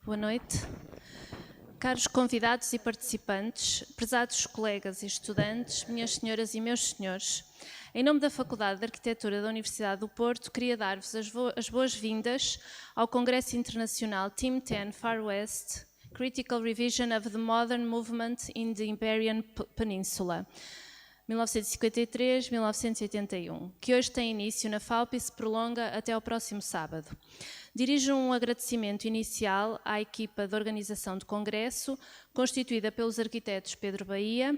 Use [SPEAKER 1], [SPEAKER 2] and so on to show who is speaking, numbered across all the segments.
[SPEAKER 1] Boa noite. Caros convidados e participantes, prezados colegas e estudantes, minhas senhoras e meus senhores, em nome da Faculdade de Arquitectura da Universidade do Porto, queria dar-vos as boas-vindas ao Congresso Internacional Ten Farwest, Critical Revision of the Modern Movement in the Iberian Peninsula, 1953-1981, que hoje tem início na FAUP e se prolonga até ao próximo sábado. Dirijo um agradecimento inicial à equipa de organização do Congresso, constituída pelos arquitetos Pedro Bahia,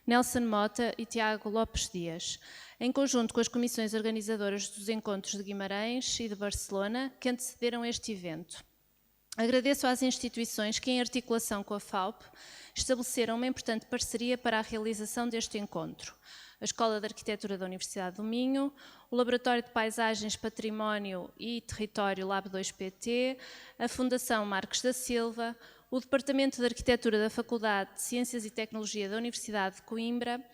[SPEAKER 1] Nelson Mota e Tiago Lopes Dias, em conjunto com as comissões organizadoras dos encontros de Guimarães e de Barcelona, que antecederam este evento. Agradeço às instituições que, em articulação com a FAUP, estabeleceram uma importante parceria para a realização deste encontro. A Escola de Arquitetura da Universidade do Minho, o Laboratório de Paisagens, Património e Território Lab 2PT, a Fundação Marcos da Silva, o Departamento de Arquitetura da Faculdade de Ciências e Tecnologia da Universidade de Coimbra,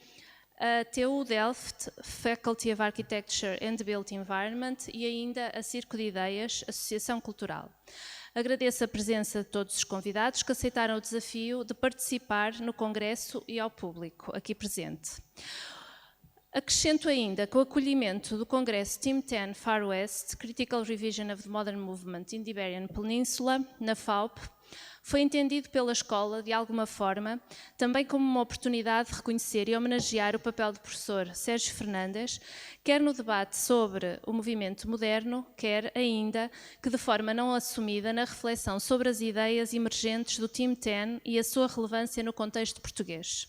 [SPEAKER 1] a TU Delft, Faculty of Architecture and Built Environment e ainda a Circo de Ideias, Associação Cultural. Agradeço a presença de todos os convidados que aceitaram o desafio de participar no Congresso e ao público aqui presente. Acrescento ainda que o acolhimento do Congresso Ten Farwest, Critical Revision of the Modern Movement in the Iberian Peninsula, na FAUP, foi entendido pela Escola, de alguma forma, também como uma oportunidade de reconhecer e homenagear o papel do professor Sérgio Fernandes, quer no debate sobre o movimento moderno, quer ainda que de forma não assumida na reflexão sobre as ideias emergentes do Team Ten e a sua relevância no contexto português.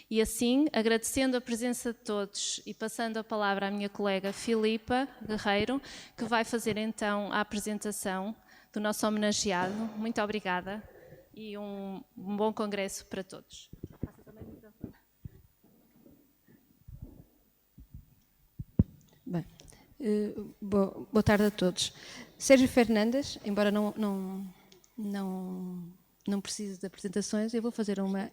[SPEAKER 1] E assim, agradecendo a presença de todos e passando a palavra à minha colega Filipa Guerreiro, que vai fazer então a apresentação do nosso homenageado. Muito obrigada e um bom congresso para todos.
[SPEAKER 2] Bem, boa tarde a todos. Sérgio Fernandes, embora não precise de apresentações, eu vou fazer uma...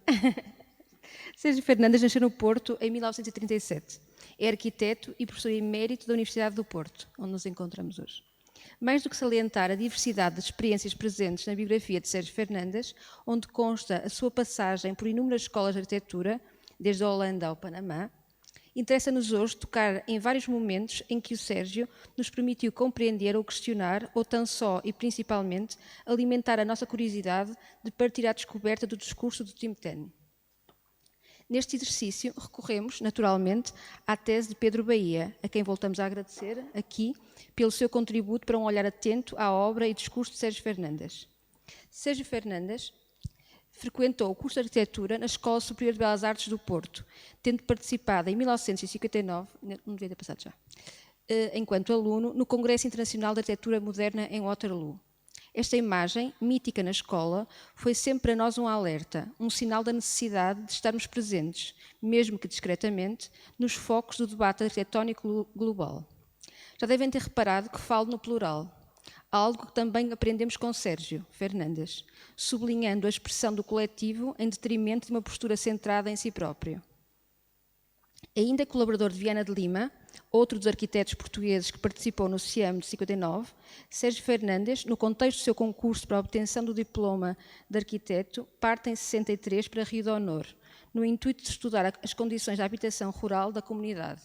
[SPEAKER 2] Sérgio Fernandes nasceu no Porto em 1937. É arquiteto e professor emérito da Universidade do Porto, onde nos encontramos hoje. Mais do que salientar a diversidade das experiências presentes na biografia de Sérgio Fernandes, onde consta a sua passagem por inúmeras escolas de arquitetura, desde a Holanda ao Panamá, interessa-nos hoje tocar em vários momentos em que o Sérgio nos permitiu compreender ou questionar, ou tão só e principalmente alimentar a nossa curiosidade de partir à descoberta do discurso do Team Ten. Neste exercício, recorremos, naturalmente, à tese de Pedro Bahia, a quem voltamos a agradecer, aqui, pelo seu contributo para um olhar atento à obra e discurso de Sérgio Fernandes. Sérgio Fernandes frequentou o curso de Arquitetura na Escola Superior de Belas Artes do Porto, tendo participado em 1959, não devia ter passado já, enquanto aluno, no Congresso Internacional de Arquitetura Moderna em Otterlo. Esta imagem, mítica na escola, foi sempre para nós um alerta, um sinal da necessidade de estarmos presentes, mesmo que discretamente, nos focos do debate arquitetónico global. Já devem ter reparado que falo no plural, algo que também aprendemos com Sérgio Fernandes, sublinhando a expressão do coletivo em detrimento de uma postura centrada em si próprio. Ainda colaborador de Viana de Lima, outro dos arquitetos portugueses que participou no CIAM de 59, Sérgio Fernandes, no contexto do seu concurso para a obtenção do diploma de arquiteto, parte em 63 para Rio de Honor, no intuito de estudar as condições da habitação rural da comunidade.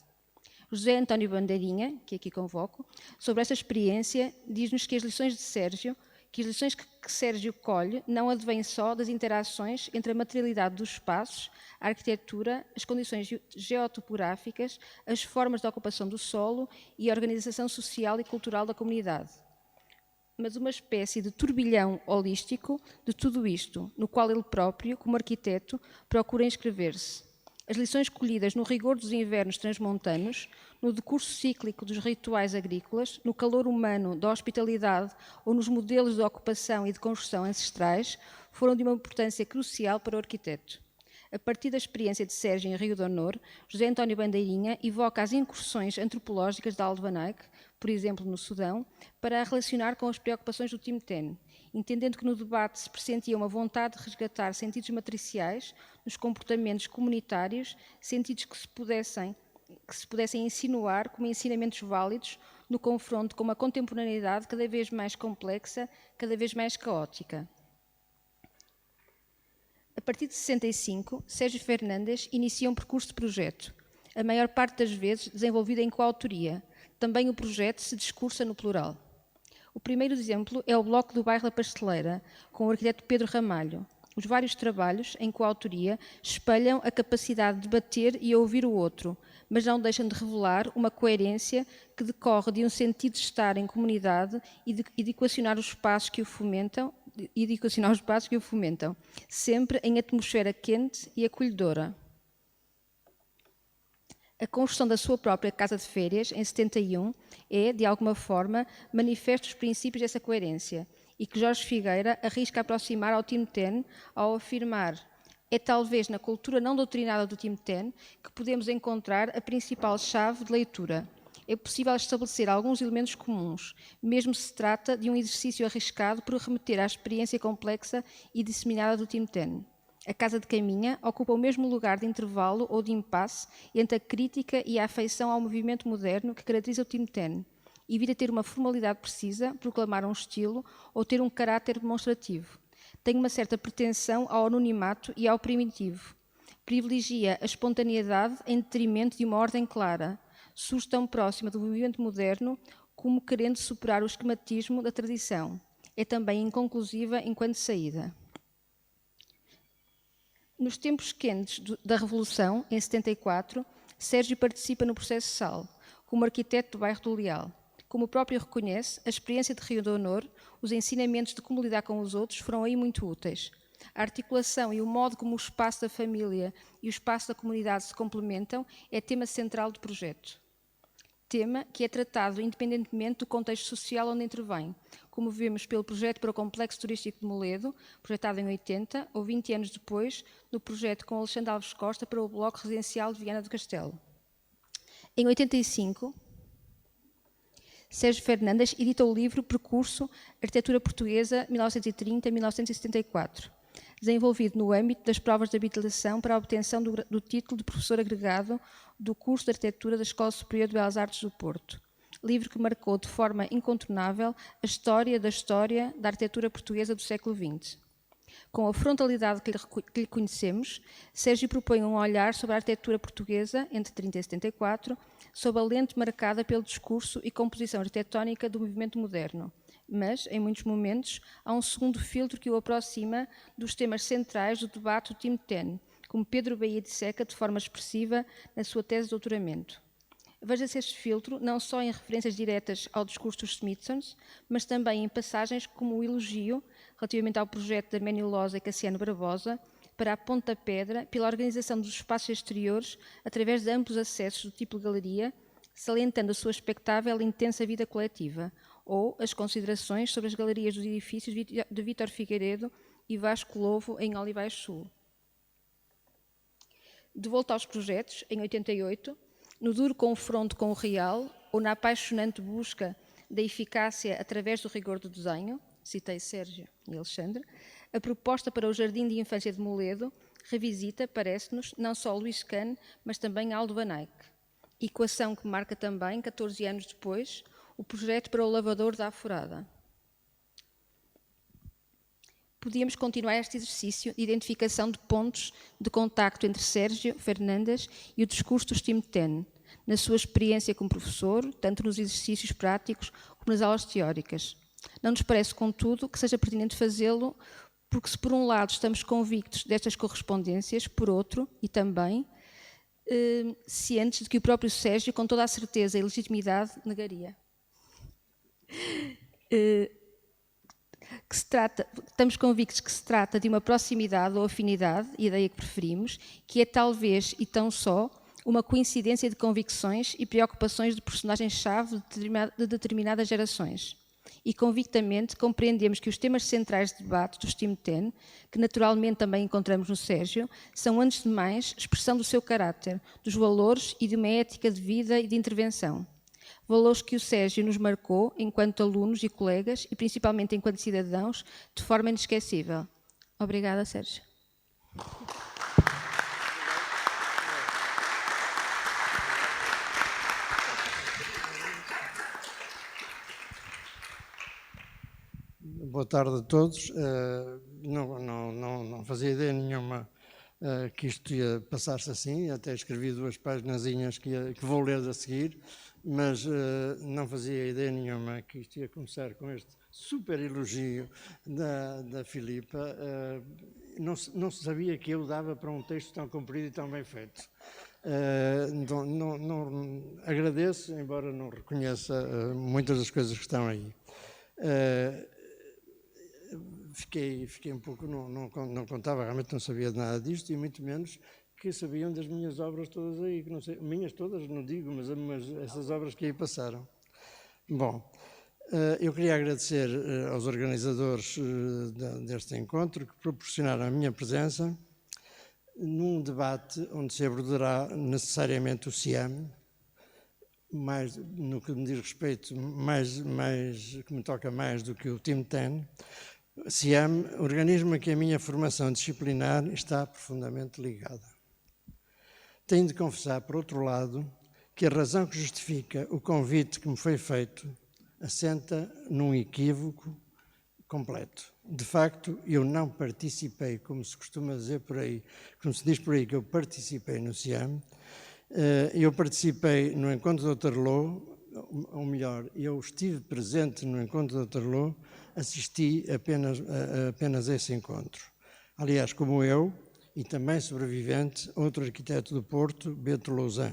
[SPEAKER 2] José António Bandeirinha, que aqui convoco, sobre esta experiência, diz-nos que as lições de Sérgio, que Sérgio colhe não advêm só das interações entre a materialidade dos espaços, a arquitetura, as condições geotopográficas, as formas de ocupação do solo e a organização social e cultural da comunidade, mas uma espécie de turbilhão holístico de tudo isto, no qual ele próprio, como arquiteto, procura inscrever-se. As lições colhidas no rigor dos invernos transmontanos, no decurso cíclico dos rituais agrícolas, no calor humano da hospitalidade ou nos modelos de ocupação e de construção ancestrais, foram de uma importância crucial para o arquiteto. A partir da experiência de Sérgio em Rio de Honor, José António Bandeirinha evoca as incursões antropológicas de Aldevanaic, por exemplo no Sudão, para a relacionar com as preocupações do Team Ten, entendendo que no debate se pressentia uma vontade de resgatar sentidos matriciais nos comportamentos comunitários, sentidos que se pudessem insinuar como ensinamentos válidos no confronto com uma contemporaneidade cada vez mais complexa, cada vez mais caótica. A partir de 65, Sérgio Fernandes inicia um percurso de projeto, a maior parte das vezes desenvolvido em coautoria. Também o projeto se discursa no plural. O primeiro exemplo é o bloco do bairro da Pasteleira, com o arquiteto Pedro Ramalho. Os vários trabalhos, em coautoria, espelham a capacidade de debater e ouvir o outro, mas não deixam de revelar uma coerência que decorre de um sentido de estar em comunidade e de equacionar os espaços que o fomentam, sempre em atmosfera quente e acolhedora. A construção da sua própria casa de férias, em 71, é, de alguma forma, manifesta os princípios dessa coerência e que Jorge Figueira arrisca aproximar ao Team Ten ao afirmar: é talvez na cultura não doutrinada do Team Ten que podemos encontrar a principal chave de leitura. É possível estabelecer alguns elementos comuns, mesmo se trata de um exercício arriscado por remeter à experiência complexa e disseminada do Team Ten. A Casa de Caminha ocupa o mesmo lugar de intervalo ou de impasse entre a crítica e a afeição ao movimento moderno que caracteriza o Team Ten. Evita ter uma formalidade precisa, proclamar um estilo ou ter um caráter demonstrativo. Tem uma certa pretensão ao anonimato e ao primitivo. Privilegia a espontaneidade em detrimento de uma ordem clara. Surge tão próxima do movimento moderno como querendo superar o esquematismo da tradição. É também inconclusiva enquanto saída. Nos tempos quentes da Revolução, em 74, Sérgio participa no processo SAL, como arquiteto do bairro do Leal. Como o próprio reconhece, a experiência de Rio de Honor, os ensinamentos de como lidar com os outros foram aí muito úteis. A articulação e o modo como o espaço da família e o espaço da comunidade se complementam é tema central do projeto. Tema que é tratado independentemente do contexto social onde intervém, como vemos pelo projeto para o Complexo Turístico de Moledo, projetado em 80, ou 20 anos depois, no projeto com Alexandre Alves Costa para o Bloco Residencial de Viana do Castelo. Em 85, Sérgio Fernandes edita o livro Percurso Arquitectura Portuguesa 1930-1974, desenvolvido no âmbito das provas de habilitação para a obtenção do título de professor agregado do curso de Arquitectura da Escola Superior de Belas Artes do Porto. Livro que marcou de forma incontornável a história da arquitetura portuguesa do século XX. Com a frontalidade que lhe conhecemos, Sérgio propõe um olhar sobre a arquitetura portuguesa entre 30 e 74, sob a lente marcada pelo discurso e composição arquitetónica do movimento moderno. Mas, em muitos momentos, há um segundo filtro que o aproxima dos temas centrais do debate do Team Ten, como Pedro Bahia disseca de forma expressiva na sua tese de doutoramento. Veja-se este filtro não só em referências diretas ao discurso dos Smithsons, mas também em passagens como o elogio, relativamente ao projeto da Ménio Losa e Cassiano Barbosa, para a Ponta Pedra, pela organização dos espaços exteriores através de amplos acessos do tipo de galeria, salientando a sua expectável e intensa vida coletiva, ou as considerações sobre as galerias dos edifícios de Vítor Figueiredo e Vasco Lovo em Olivais Sul. De volta aos projetos, em 88, no duro confronto com o real, ou na apaixonante busca da eficácia através do rigor do desenho, citei Sérgio e Alexandre, a proposta para o Jardim de Infância de Moledo revisita, parece-nos, não só Luís Kahn, mas também Aldo Van Eyck. Equação que marca também, 14 anos depois, o projeto para o lavador da Aforada. Podíamos continuar este exercício de identificação de pontos de contacto entre Sérgio Fernandes e o discurso do Team Ten, na sua experiência como professor, tanto nos exercícios práticos como nas aulas teóricas. Não nos parece, contudo, que seja pertinente fazê-lo, porque se por um lado estamos convictos destas correspondências, por outro, e também, cientes de que o próprio Sérgio, com toda a certeza e legitimidade, negaria. Estamos convictos que se trata de uma proximidade ou afinidade, ideia que preferimos, que é talvez e tão só uma coincidência de convicções e preocupações de personagens-chave de determinadas gerações. E convictamente compreendemos que os temas centrais de debate dos Team Ten, que naturalmente também encontramos no Sérgio, são antes de mais expressão do seu caráter, dos valores e de uma ética de vida e de intervenção. Valores que o Sérgio nos marcou enquanto alunos e colegas e principalmente enquanto cidadãos de forma inesquecível. Obrigada, Sérgio.
[SPEAKER 3] Boa tarde a todos. não fazia ideia nenhuma que isto ia passar-se assim, até escrevi 2 paginazinhas que vou ler a seguir, mas não fazia ideia nenhuma que isto ia começar com este super elogio da Filipa. Não sabia que eu dava para um texto tão comprido e tão bem feito. Agradeço, embora não reconheça muitas das coisas que estão aí. Fiquei um pouco, não contava, realmente não sabia de nada disto, e muito menos que sabiam das minhas obras todas aí, que não sei, minhas todas não digo, mas essas obras que aí passaram. Bom, eu queria agradecer aos organizadores deste encontro que proporcionaram a minha presença num debate onde se abordará necessariamente o CIAM, mais, no que me diz respeito, que me toca mais do que o Team 10, CIAM, organismo a que a minha formação disciplinar está profundamente ligada. Tenho de confessar, por outro lado, que a razão que justifica o convite que me foi feito assenta num equívoco completo. De facto, eu não participei, como se costuma dizer por aí, como se diz por aí que eu participei no CIAM. Eu participei no encontro de Otterlo, ou melhor, eu estive presente no encontro de Otterlo, assisti apenas a esse encontro. Aliás, como eu, e também sobrevivente, outro arquiteto do Porto, Bento Lousã.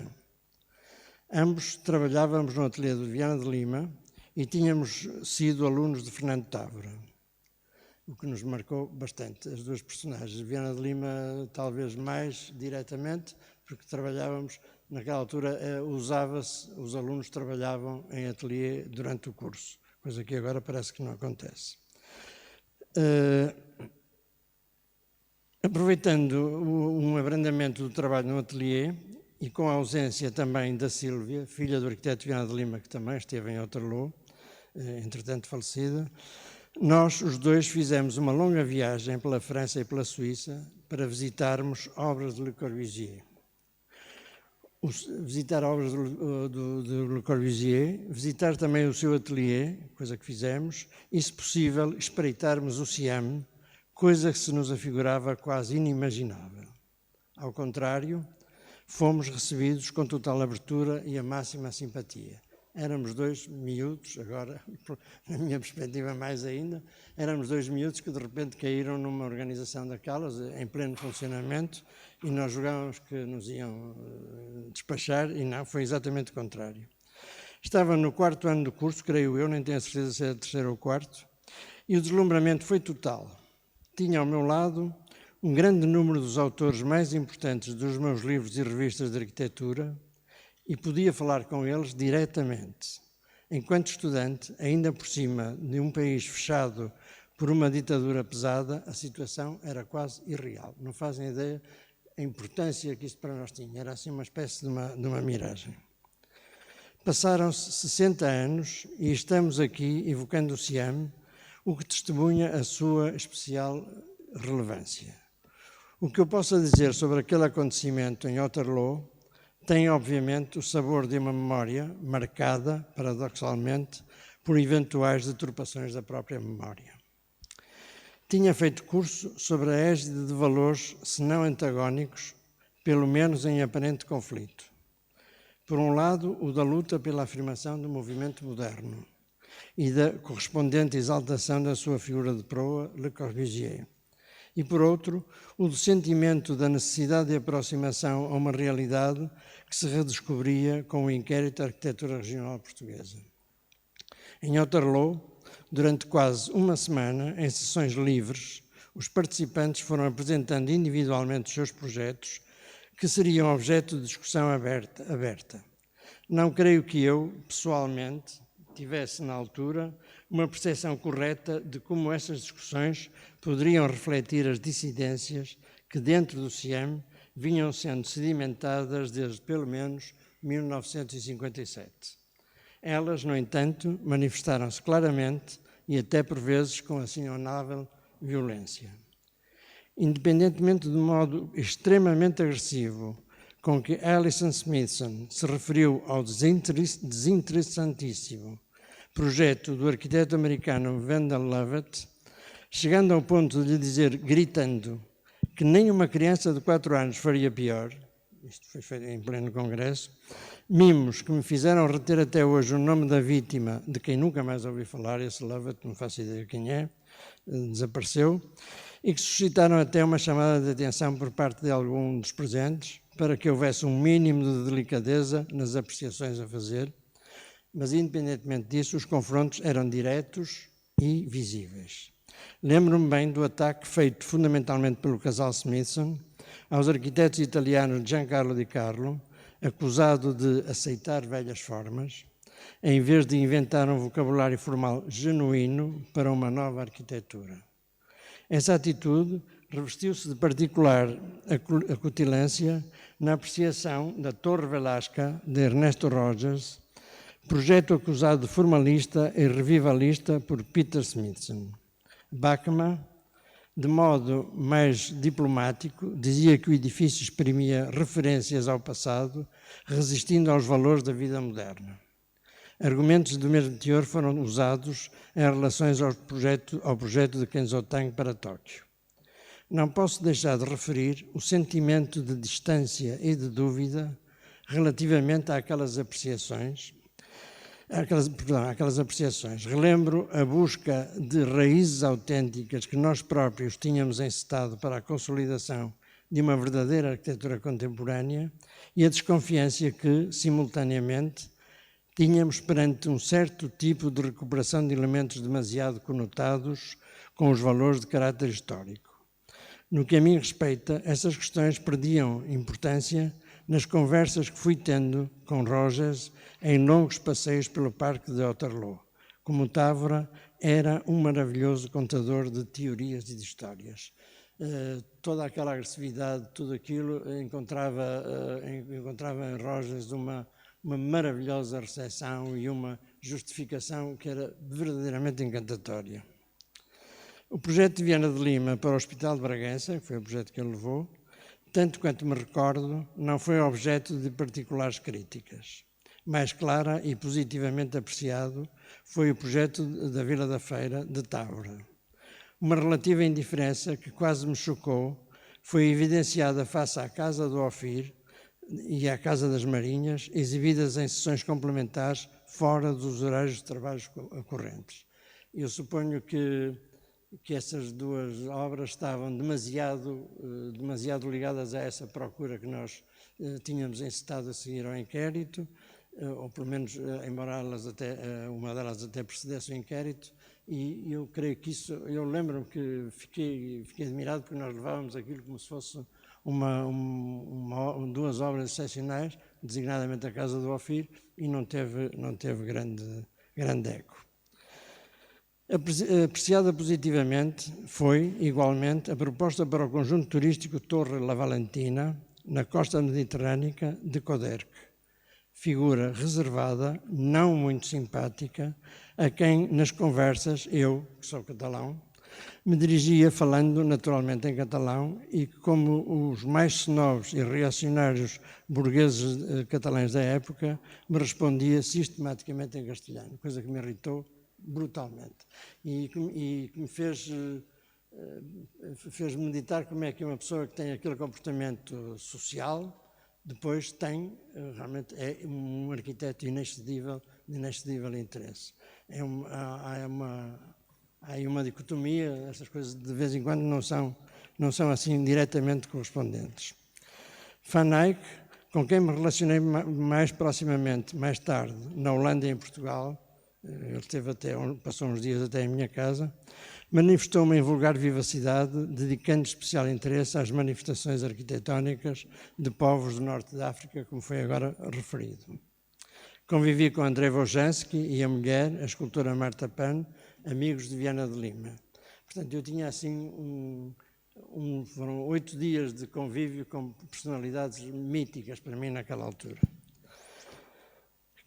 [SPEAKER 3] Ambos trabalhávamos no ateliê de Viana de Lima e tínhamos sido alunos de Fernando Távora, o que nos marcou bastante, as 2 personagens. Viana de Lima, talvez mais diretamente, porque trabalhávamos, naquela altura, usava-se, os alunos trabalhavam em ateliê durante o curso, coisa que agora parece que não acontece. Aproveitando um abrandamento do trabalho no ateliê e com a ausência também da Sílvia, filha do arquiteto Viana de Lima, que também esteve em Otterlo, entretanto falecida, nós, os 2, fizemos uma longa viagem pela França e pela Suíça para visitarmos obras de Le Corbusier. Visitar obras de Le Corbusier, visitar também o seu ateliê, coisa que fizemos, e, se possível, espreitarmos o CIAM, coisa que se nos afigurava quase inimaginável. Ao contrário, fomos recebidos com total abertura e a máxima simpatia. Éramos 2 miúdos, agora, na minha perspectiva mais ainda, éramos 2 miúdos que de repente caíram numa organização daquelas, em pleno funcionamento, e nós julgávamos que nos iam despachar, e não, foi exatamente o contrário. Estava no 4º ano do curso, creio eu, nem tenho a certeza se era 3º ou 4º, e o deslumbramento foi total. Tinha ao meu lado um grande número dos autores mais importantes dos meus livros e revistas de arquitetura, e podia falar com eles diretamente. Enquanto estudante, ainda por cima de um país fechado por uma ditadura pesada, a situação era quase irreal. Não fazem ideia a importância que isso para nós tinha. Era assim uma espécie de uma miragem. Passaram-se 60 anos e estamos aqui evocando o CIAM, o que testemunha a sua especial relevância. O que eu posso dizer sobre aquele acontecimento em Otterlo tem, obviamente, o sabor de uma memória marcada, paradoxalmente, por eventuais deturpações da própria memória. Tinha feito curso sobre a égide de valores, se não antagónicos, pelo menos em aparente conflito. Por um lado, o da luta pela afirmação do movimento moderno e da correspondente exaltação da sua figura de proa, Le Corbusier. E, por outro, o do sentimento da necessidade de aproximação a uma realidade que se redescobria com o inquérito da arquitetura regional portuguesa. Em Otterlo, durante quase uma semana, em sessões livres, os participantes foram apresentando individualmente os seus projetos, que seriam objeto de discussão aberta. Não creio que eu, pessoalmente, tivesse na altura uma percepção correta de como essas discussões poderiam refletir as dissidências que dentro do CIAM vinham sendo sedimentadas desde pelo menos 1957. Elas, no entanto, manifestaram-se claramente e até por vezes com assinalável violência. Independentemente do modo extremamente agressivo com que Alison Smithson se referiu ao desinteressantíssimo projeto do arquiteto americano Wendell Lovett, chegando ao ponto de lhe dizer, gritando, que nem uma criança de 4 anos faria pior, isto foi feito em pleno Congresso, mimos que me fizeram reter até hoje o nome da vítima, de quem nunca mais ouvi falar, esse Lovett, não faço ideia quem é, desapareceu, e que suscitaram até uma chamada de atenção por parte de algum dos presentes, para que houvesse um mínimo de delicadeza nas apreciações a fazer, mas independentemente disso, os confrontos eram diretos e visíveis. Lembro-me bem do ataque feito fundamentalmente pelo casal Smithson aos arquitetos italianos Giancarlo Di Carlo, acusado de aceitar velhas formas, em vez de inventar um vocabulário formal genuíno para uma nova arquitetura. Essa atitude revestiu-se de particular acutilância na apreciação da Torre Velasca de Ernesto Rogers, projeto acusado de formalista e revivalista por Peter Smithson. Bachmann, de modo mais diplomático, dizia que o edifício exprimia referências ao passado, resistindo aos valores da vida moderna. Argumentos do mesmo teor foram usados em relações ao projeto de Kenzo Tange para Tóquio. Não posso deixar de referir o sentimento de distância e de dúvida relativamente àquelas apreciações. Relembro a busca de raízes autênticas que nós próprios tínhamos encetado para a consolidação de uma verdadeira arquitetura contemporânea e a desconfiança que, simultaneamente, tínhamos perante um certo tipo de recuperação de elementos demasiado conotados com os valores de caráter histórico. No que a mim respeita, essas questões perdiam importância nas conversas que fui tendo com Rogers em longos passeios pelo parque de Otterlo. Como Távora, era um maravilhoso contador de teorias e de histórias. Toda aquela agressividade, tudo aquilo, encontrava em Rogers uma maravilhosa recepção e uma justificação que era verdadeiramente encantatória. O projeto de Viana de Lima para o Hospital de Bragança, que foi o projeto que ele levou, tanto quanto me recordo, não foi objeto de particulares críticas. Mais clara e positivamente apreciado foi o projeto da Vila da Feira de Távora. Uma relativa indiferença que quase me chocou foi evidenciada face à Casa do Ofir e à Casa das Marinhas, exibidas em sessões complementares fora dos horários de trabalhos correntes. Eu suponho que essas duas obras estavam demasiado ligadas a essa procura que nós tínhamos encetado a seguir ao inquérito, ou pelo menos, embora uma delas até precedesse o inquérito, e eu creio que isso, eu lembro-me que fiquei admirado porque nós levávamos aquilo como se fosse duas obras excepcionais, designadamente a Casa do Ofir, e não teve grande eco. Apreciada positivamente foi, igualmente, a proposta para o conjunto turístico Torre La Valentina, na costa mediterrânica de Coderque, figura reservada, não muito simpática, a quem, nas conversas, eu, que sou catalão, me dirigia falando naturalmente em catalão e como os mais snobs e reacionários burgueses catalães da época, me respondia sistematicamente em castelhano, coisa que me irritou brutalmente e que me fez meditar como é que uma pessoa que tem aquele comportamento social depois realmente é um arquiteto de inexcedível interesse. Há aí uma dicotomia, essas coisas de vez em quando não são assim diretamente correspondentes. Van Eyck, com quem me relacionei mais proximamente, mais tarde, na Holanda e em Portugal, ele passou uns dias até em minha casa, manifestou-me em vulgar vivacidade, dedicando especial interesse às manifestações arquitetónicas de povos do norte da África, como foi agora referido. Convivi com André Wojanski e a mulher, a escultora Marta Pan, amigos de Viana de Lima. Portanto, eu tinha assim foram 8 dias de convívio com personalidades míticas para mim naquela altura.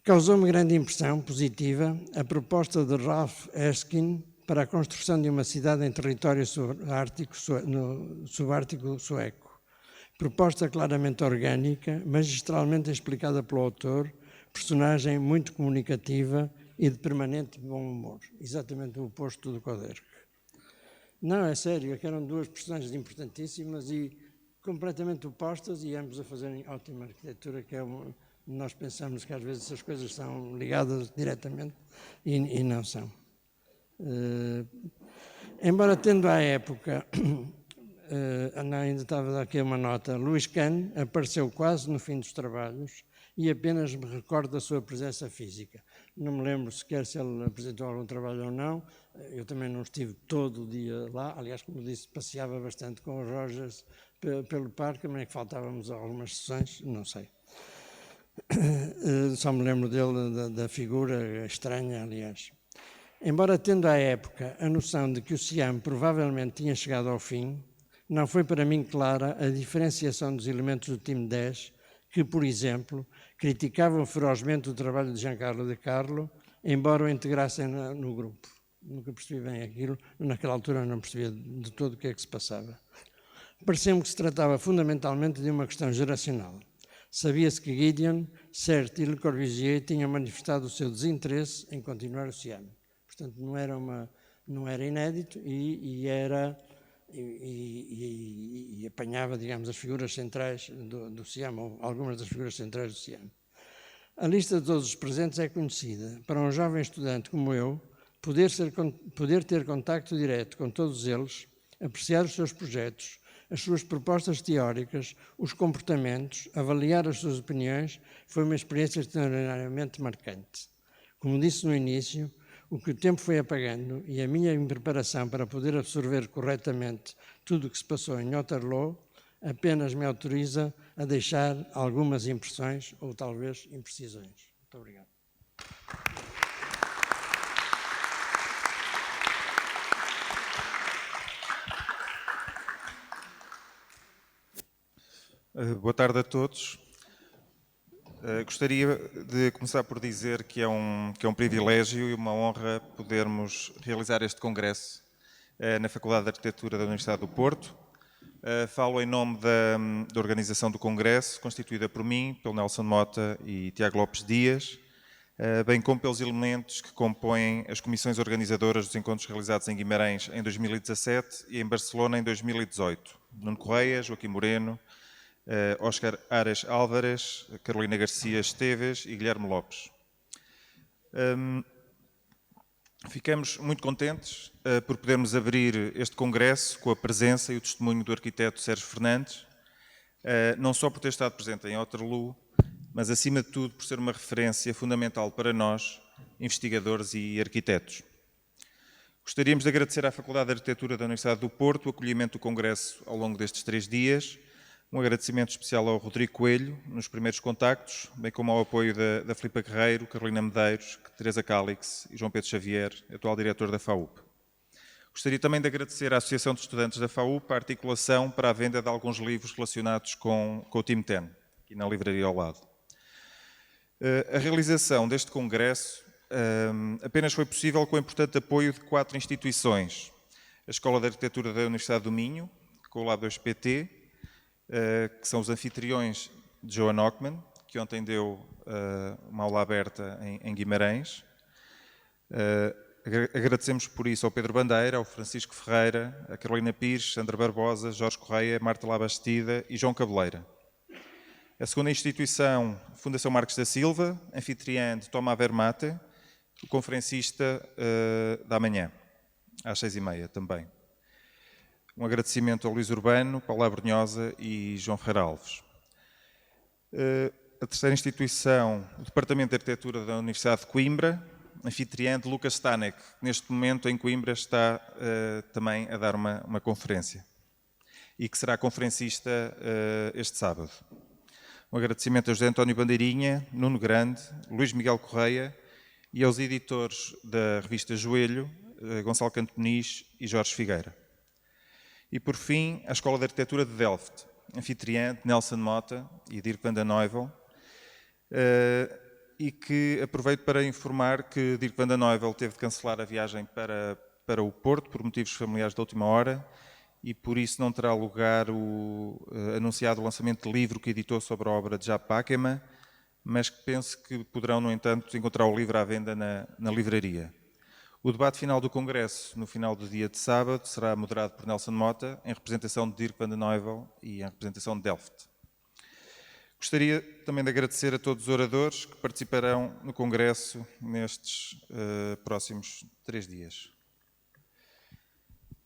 [SPEAKER 3] Causou-me grande impressão positiva a proposta de Ralph Erskine para a construção de uma cidade em território subártico sueco. Proposta claramente orgânica, magistralmente explicada pelo autor, personagem muito comunicativa e de permanente bom humor, exatamente o oposto do Coderque. Não, é sério, é que eram duas personagens importantíssimas e completamente opostas e ambos a fazerem ótima arquitetura, que é nós pensamos que às vezes essas coisas são ligadas diretamente e não são. Embora tendo à época, ainda estava a dar aqui uma nota, Luís Kahn apareceu quase no fim dos trabalhos e apenas me recordo da sua presença física. Não me lembro sequer se ele apresentou algum trabalho ou não. Eu também não estive todo o dia lá. Aliás, como disse, passeava bastante com os Rogers pelo parque, também é que faltávamos a algumas sessões, não sei. Só me lembro dele, da figura estranha, aliás. Embora tendo à época a noção de que o CIAM provavelmente tinha chegado ao fim, não foi para mim clara a diferenciação dos elementos do time 10 que, por exemplo, criticavam ferozmente o trabalho de Giancarlo De Carlo, embora o integrassem no grupo. Nunca percebi bem aquilo, naquela altura não percebia de todo o que é que se passava. Pareceu-me que se tratava fundamentalmente de uma questão geracional. Sabia-se que Gideon, Certes e Le Corbusier tinham manifestado o seu desinteresse em continuar o CIAM. Portanto, não era inédito e apanhava, digamos, as figuras centrais do CIAM, ou algumas das figuras centrais do CIAM. A lista de todos os presentes é conhecida. Para um jovem estudante como eu, poder ter contacto direto com todos eles, apreciar os seus projetos, as suas propostas teóricas, os comportamentos, avaliar as suas opiniões, foi uma experiência extraordinariamente marcante. Como disse no início, o que o tempo foi apagando e a minha impreparação para poder absorver corretamente tudo o que se passou em Otterlo apenas me autoriza a deixar algumas impressões ou talvez imprecisões. Muito obrigado.
[SPEAKER 4] Boa tarde a todos. Gostaria de começar por dizer que é um privilégio e uma honra podermos realizar este congresso na Faculdade de Arquitectura da Universidade do Porto. Falo em nome da organização do congresso, constituída por mim, pelo Nelson Mota e Tiago Lopes Dias, bem como pelos elementos que compõem as comissões organizadoras dos encontros realizados em Guimarães em 2017 e em Barcelona em 2018. Nuno Correia, Joaquim Moreno, Óscar Ares Álvares, Carolina Garcia Esteves e Guilherme Lopes. Ficamos muito contentes por podermos abrir este congresso com a presença e o testemunho do arquiteto Sérgio Fernandes, não só por ter estado presente em Otterlo, mas acima de tudo por ser uma referência fundamental para nós, investigadores e arquitetos. Gostaríamos de agradecer à Faculdade de Arquitectura da Universidade do Porto o acolhimento do congresso ao longo destes 3 dias, um agradecimento especial ao Rodrigo Coelho, nos primeiros contactos, bem como ao apoio da Filipa Guerreiro, Carolina Medeiros, Teresa Cálix e João Pedro Xavier, atual diretor da FAUP. Gostaria também de agradecer à Associação de Estudantes da FAUP a articulação para a venda de alguns livros relacionados com o Time 10, aqui na livraria ao lado. A realização deste congresso apenas foi possível com o importante apoio de 4 instituições. A Escola de Arquitetura da Universidade do Minho, com o Lab 2PT, que são os anfitriões de Joan Ockman, que ontem deu uma aula aberta em Guimarães. Agradecemos por isso ao Pedro Bandeira, ao Francisco Ferreira, a Carolina Pires, Sandra Barbosa, Jorge Correia, Marta Labastida e João Cabeleira. A segunda instituição, Fundação Marques da Silva, anfitriã de Toma Vermate, o conferencista da manhã, às 6h30 também. Um agradecimento ao Luís Urbano, Paula Brunhosa e João Ferreira Alves. A terceira instituição, o Departamento de Arquitetura da Universidade de Coimbra, anfitriã de Łukasz Stanek, que neste momento em Coimbra está também a dar uma conferência e que será conferencista este sábado. Um agradecimento a José António Bandeirinha, Nuno Grande, Luís Miguel Correia e aos editores da revista Joelho, Gonçalo Canto-Peniche e Jorge Figueira. E, por fim, a Escola de Arquitetura de Delft, anfitriã de Nelson Mota e Dirk van den Heuvel, e que aproveito para informar que Dirk van den Heuvel teve de cancelar a viagem para o Porto por motivos familiares de última hora e por isso não terá lugar o anunciado lançamento de livro que editou sobre a obra de Jaap Akema, mas que penso que poderão, no entanto, encontrar o livro à venda na livraria. O debate final do Congresso, no final do dia de sábado, será moderado por Nelson Mota, em representação de Dirk van den Heuvel e em representação de Delft. Gostaria também de agradecer a todos os oradores que participarão no Congresso nestes próximos 3 dias.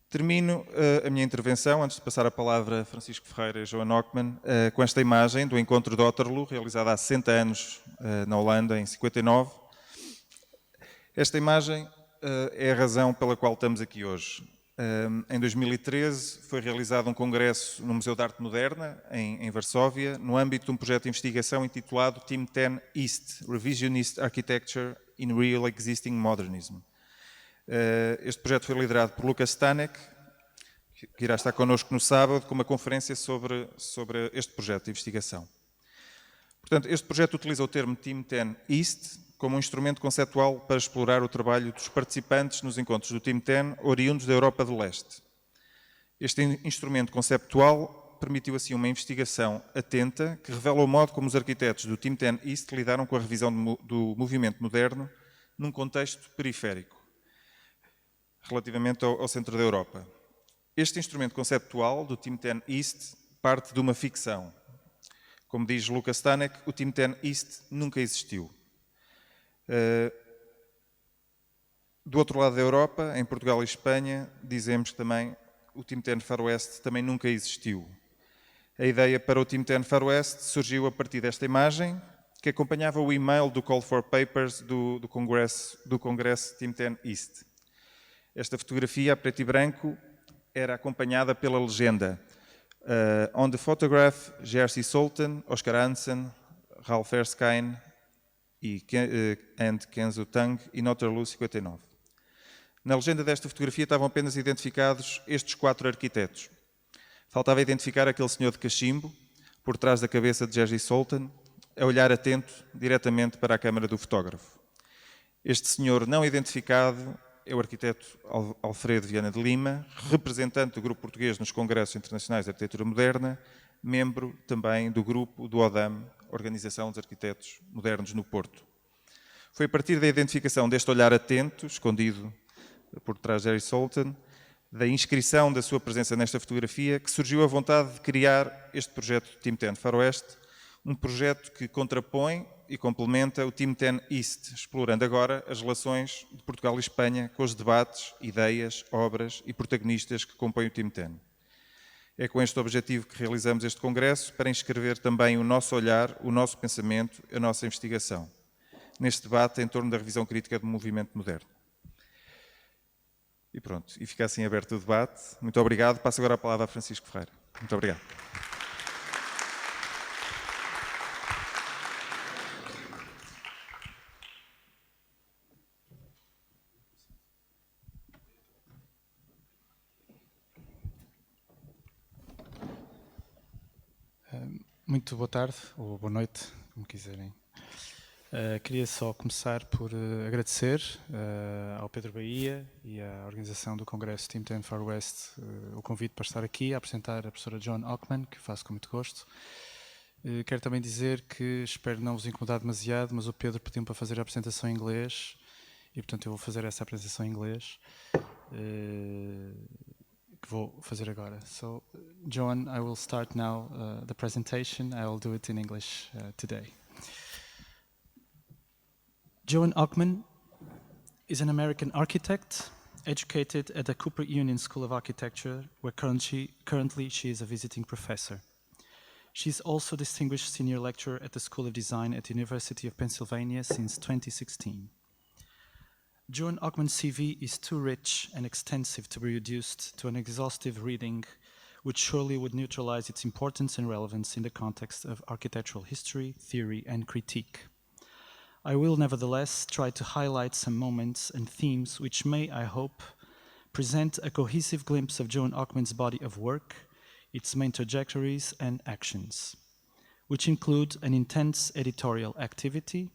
[SPEAKER 4] Termino a minha intervenção, antes de passar a palavra a Francisco Ferreira e Joan Ockman, com esta imagem do encontro de Otterlo, realizada há 60 anos na Holanda, em 59. Esta imagem é a razão pela qual estamos aqui hoje. Em 2013 foi realizado um congresso no Museu de Arte Moderna, em Varsóvia, no âmbito de um projeto de investigação intitulado Team 10 East, Revisionist Architecture in Real Existing Modernism. Este projeto foi liderado por Łukasz Stanek, que irá estar connosco no sábado, com uma conferência sobre este projeto de investigação. Portanto, este projeto utiliza o termo Team 10 East como um instrumento conceptual para explorar o trabalho dos participantes nos encontros do Team 10 oriundos da Europa do Leste. Este instrumento conceptual permitiu assim uma investigação atenta que revela o modo como os arquitetos do Team 10 East lidaram com a revisão do movimento moderno num contexto periférico, relativamente ao centro da Europa. Este instrumento conceptual do Team 10 East parte de uma ficção. Como diz Łukasz Stanek, o Team 10 East nunca existiu. Do outro lado da Europa, em Portugal e Espanha, dizemos que também o Team 10 Farwest também nunca existiu. A ideia para o Team 10 Farwest surgiu a partir desta imagem, que acompanhava o e-mail do Call for Papers do Congresso Team 10 East. Esta fotografia, a preto e branco, era acompanhada pela legenda On the photograph, Jerzy Soltan, Oscar Hansen, Ralf Erskine and Kenzo Tang e Otterlo 59. Na legenda desta fotografia estavam apenas identificados estes 4 arquitetos. Faltava identificar aquele senhor de cachimbo, por trás da cabeça de Jerzy Soltan, a olhar atento diretamente para a câmara do fotógrafo. Este senhor não identificado é o arquiteto Alfredo Viana de Lima, representante do grupo português nos Congressos Internacionais de Arquitetura Moderna, membro também do grupo do ODAM, Organização dos Arquitetos Modernos no Porto. Foi a partir da identificação deste olhar atento, escondido por trás de Jerzy Soltan, da inscrição da sua presença nesta fotografia, que surgiu a vontade de criar este projeto Team 10 Farwest, um projeto que contrapõe e complementa o Team 10 East, explorando agora as relações de Portugal e Espanha com os debates, ideias, obras e protagonistas que compõem o Team 10. É com este objetivo que realizamos este congresso, para inscrever também o nosso olhar, o nosso pensamento, a nossa investigação, neste debate em torno da revisão crítica do movimento moderno. E pronto, e fica assim aberto o debate. Muito obrigado. Passo agora a palavra a Francisco Ferreira. Muito obrigado.
[SPEAKER 5] Muito boa tarde, ou boa noite, como quiserem. Queria só começar por agradecer ao Pedro Bahia e à organização do Congresso Team 10 Farwest o convite para estar aqui a apresentar a professora Joan Ockman, que faço com muito gosto. Quero também dizer que espero não vos incomodar demasiado, mas o Pedro pediu-me para fazer a apresentação em inglês e, portanto, eu vou fazer essa apresentação em inglês. Que vou fazer agora. So, Joan, I will start now the presentation. I will do it in English today. Joan Ockman is an American architect, educated at the Cooper Union School of Architecture, where currently she is a visiting professor. She is also distinguished senior lecturer at the School of Design at the University of Pennsylvania since 2016. Joan Ockman's CV is too rich and extensive to be reduced to an exhaustive reading, which surely would neutralize its importance and relevance in the context of architectural history, theory, and critique. I will nevertheless try to highlight some moments and themes which may, I hope, present a cohesive glimpse of Joan Ockman's body of work, its main trajectories and actions, which include an intense editorial activity,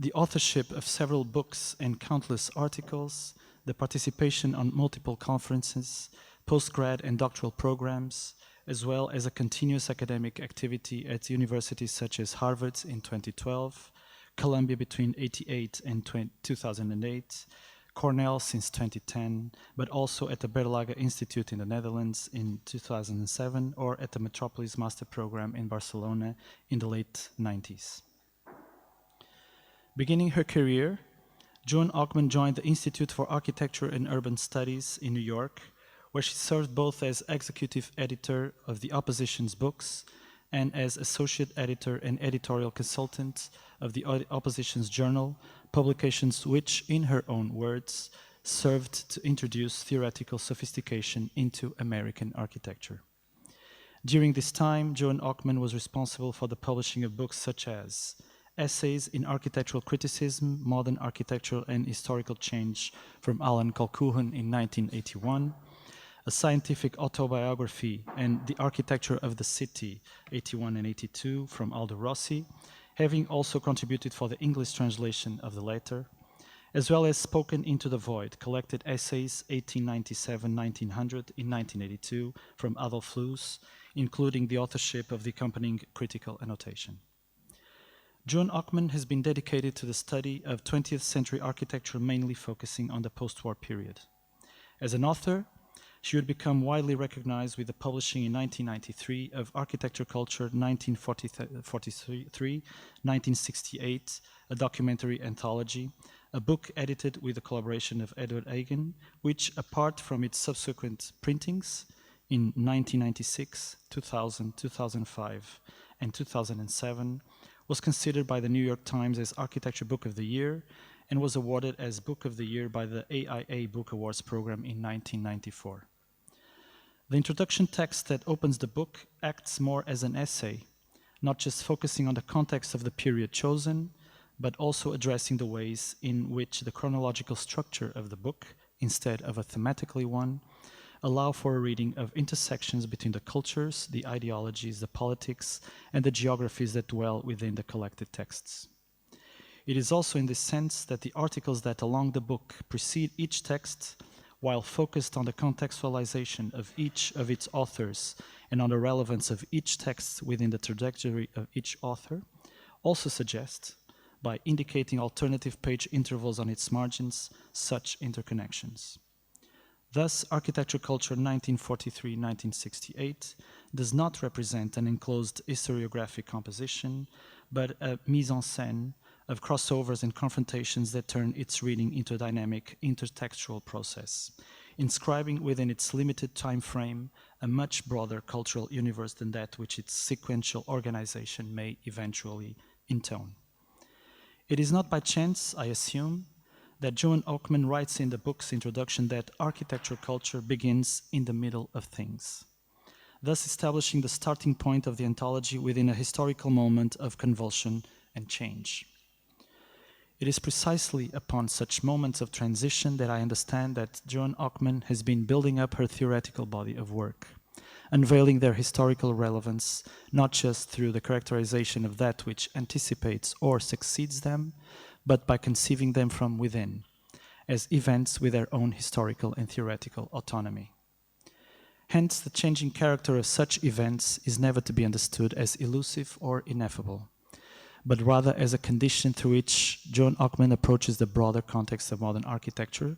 [SPEAKER 5] the authorship of several books and countless articles, the participation on multiple conferences, postgrad and doctoral programs, as well as a continuous academic activity at universities such as Harvard in 2012, Columbia between 1988 and 2008, Cornell since 2010, but also at the Berlage Institute in the Netherlands in 2007, or at the Metropolis Master Program in Barcelona in the late 90s. Beginning her career, Joan Ockman joined the Institute for Architecture and Urban Studies in New York, where she served both as executive editor of the opposition's books and as associate editor and editorial consultant of the opposition's journal, publications which, in her own words, served to introduce theoretical sophistication into American architecture. During this time, Joan Ockman was responsible for the publishing of books such as Essays in Architectural Criticism, Modern Architectural and Historical Change from Alan Colquhoun in 1981, a scientific autobiography and The Architecture of the City, 81 and 82, from Aldo Rossi, having also contributed for the English translation of the latter, as well as Spoken into the Void, collected essays 1897-1900 in 1982 from Adolf Loos, including the authorship of the accompanying critical annotation. Joan Ockman has been dedicated to the study of 20th century architecture, mainly focusing on the post-war period. As an author, she would become widely recognized with the publishing in 1993 of Architecture Culture 1943-1968, a documentary anthology, a book edited with the collaboration of Edward Hagen, which, apart from its subsequent printings in 1996, 2000, 2005, and 2007, was considered by the New York Times as Architecture Book of the Year and was awarded as Book of the Year by the AIA Book Awards program in 1994. The introduction text that opens the book acts more as an essay, not just focusing on the context of the period chosen, but also addressing the ways in which the chronological structure of the book, instead of a thematically one, allow for a reading of intersections between the cultures, the ideologies, the politics, and the geographies that dwell within the collected texts. It is also in this sense that the articles that along the book precede each text, while focused on the contextualization of each of its authors and on the relevance of each text within the trajectory of each author, also suggest, by indicating alternative page intervals on its margins, such interconnections. Thus, Architecture Culture 1943-1968 does not represent an enclosed historiographic composition, but a mise en scène of crossovers and confrontations that turn its reading into a dynamic intertextual process, inscribing within its limited time frame a much broader cultural universe than that which its sequential organization may eventually intone. It is not by chance, I assume, that Joan Ockman writes in the book's introduction that architecture culture begins in the middle of things, thus establishing the starting point of the anthology within a historical moment of convulsion and change. It is precisely upon such moments of transition that I understand that Joan Ockman has been building up her theoretical body of work, unveiling their historical relevance, not just through the characterization of that which anticipates or succeeds them, but by conceiving them from within, as events with their own historical and theoretical autonomy. Hence, the changing character of such events is never to be understood as elusive or ineffable, but rather as a condition through which Joan Ockman approaches the broader context of modern architecture,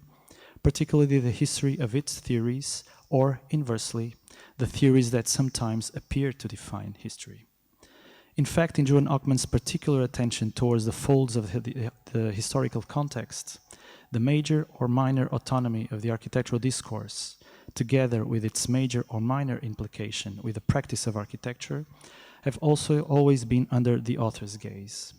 [SPEAKER 5] particularly the history of its theories, or inversely, the theories that sometimes appear to define history. In fact, in Joan Ockman's particular attention towards the folds of the historical context, the major or minor autonomy of the architectural discourse, together with its major or minor implication with the practice of architecture, have also always been under the author's gaze.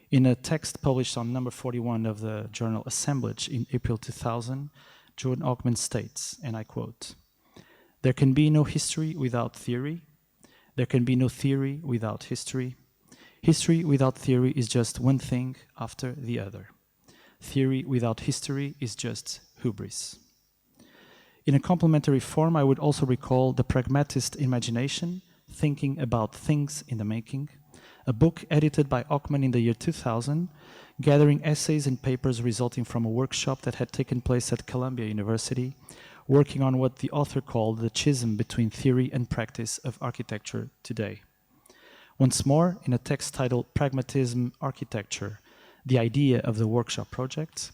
[SPEAKER 5] In a text published on number 41 of the journal Assemblage in April 2000, Joan Ockman states, and I quote, "There can be no history without theory. There can be no theory without history. History without theory is just one thing after the other. Theory without history is just hubris." In a complementary form, I would also recall The Pragmatist Imagination, Thinking About Things in the Making, a book edited by Ockman in the year 2000, gathering essays and papers resulting from a workshop that had taken place at Columbia University, working on what the author called the schism between theory and practice of architecture today. Once more, in a text titled Pragmatism Architecture, the idea of the workshop project,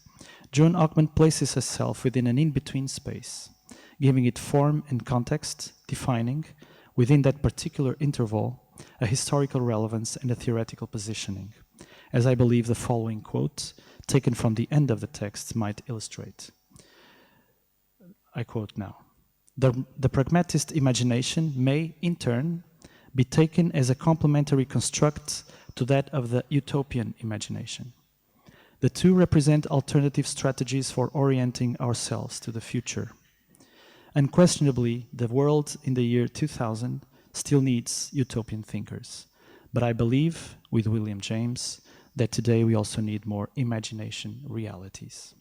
[SPEAKER 5] Joan Ockman places herself within an in-between space, giving it form and context, defining, within that particular interval, a historical relevance and a theoretical positioning, as I believe the following quote, taken from the end of the text, might illustrate. I quote now. The pragmatist imagination may, in turn, be taken as a complementary construct to that of the utopian imagination. The two represent alternative strategies for orienting ourselves to the future. Unquestionably, the world in the year 2000 still needs utopian thinkers, but I believe, with William James, that today we also need more imagination realities.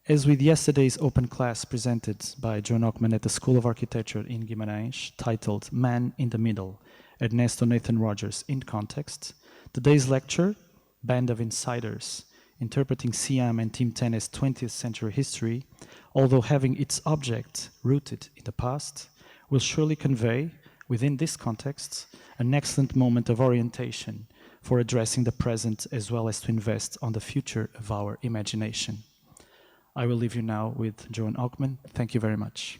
[SPEAKER 5] As with yesterday's open class presented by Joan Ockman at the School of Architecture in Guimarães, titled Man in the Middle, Ernesto Nathan Rogers in Context, today's lecture, Band of Insiders, interpreting CIAM and Team 10 as 20th century history, although having its object rooted in the past, will surely convey, within this context, an excellent moment of orientation for addressing the present as well as to invest on the future of our imagination. I will leave you now with Joan Ockman. Thank you very much.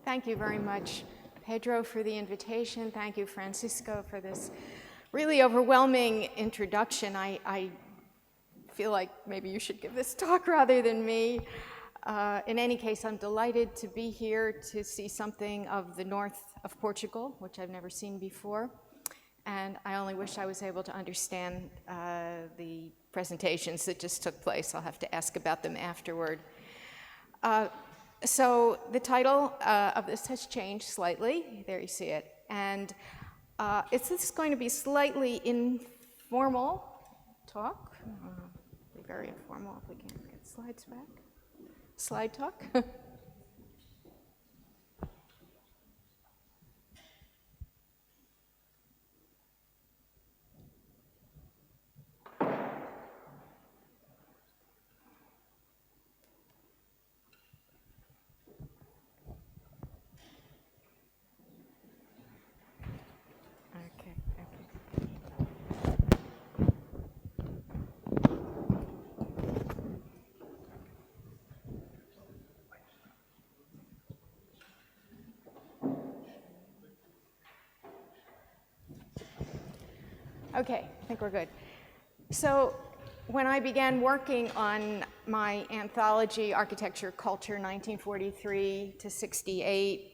[SPEAKER 6] Thank you very much, Pedro, for the invitation. Thank you, Francisco, for this really overwhelming introduction. I feel like maybe you should give this talk rather than me. In any case, I'm delighted to be here to see something of the north of Portugal, which I've never seen before. And I only wish I was able to understand the presentations that just took place. I'll have to ask about them afterward. So the title of this has changed slightly. There you see it. And this is going to be slightly informal talk. Be very informal if we can get slides back. Slide talk. Okay, I think we're good. So when I began working on my anthology, Architecture Culture, 1943 to 68,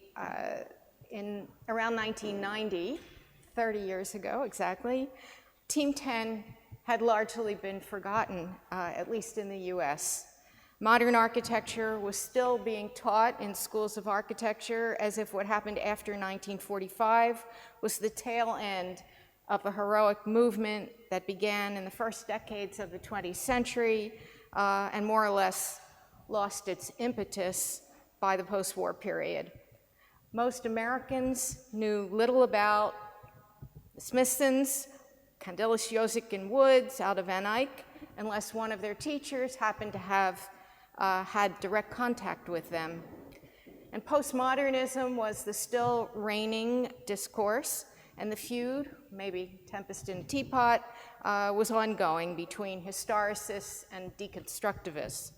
[SPEAKER 6] in around 1990, 30 years ago exactly, Team 10 had largely been forgotten, at least in the US. Modern architecture was still being taught in schools of architecture as if what happened after 1945 was the tail end of a heroic movement that began in the first decades of the 20th century and more or less lost its impetus by the post-war period. Most Americans knew little about the Smithsons, Candelas, Josic, and Woods out of Van Eyck, unless one of their teachers happened to have had direct contact with them. And postmodernism was the still reigning discourse, and the feud, maybe tempest in a teapot, was ongoing between historicists and deconstructivists.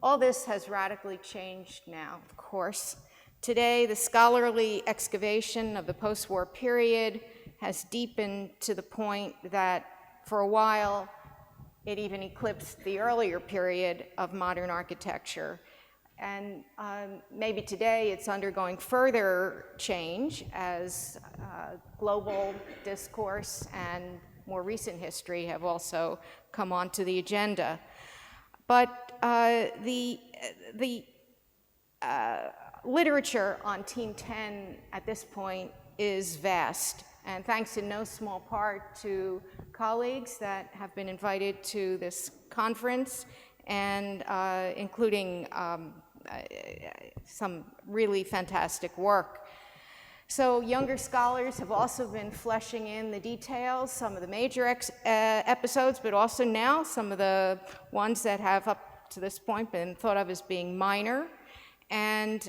[SPEAKER 6] All this has radically changed now, of course. Today, the scholarly excavation of the post-war period has deepened to the point that, for a while, it even eclipsed the earlier period of modern architecture. And maybe today it's undergoing further change as global discourse and more recent history have also come onto the agenda. But the literature on Team 10 at this point is vast, and thanks in no small part to colleagues that have been invited to this conference, and including some really fantastic work. So younger scholars have also been fleshing in the details, some of the major episodes, but also now some of the ones that have up to this point been thought of as being minor. And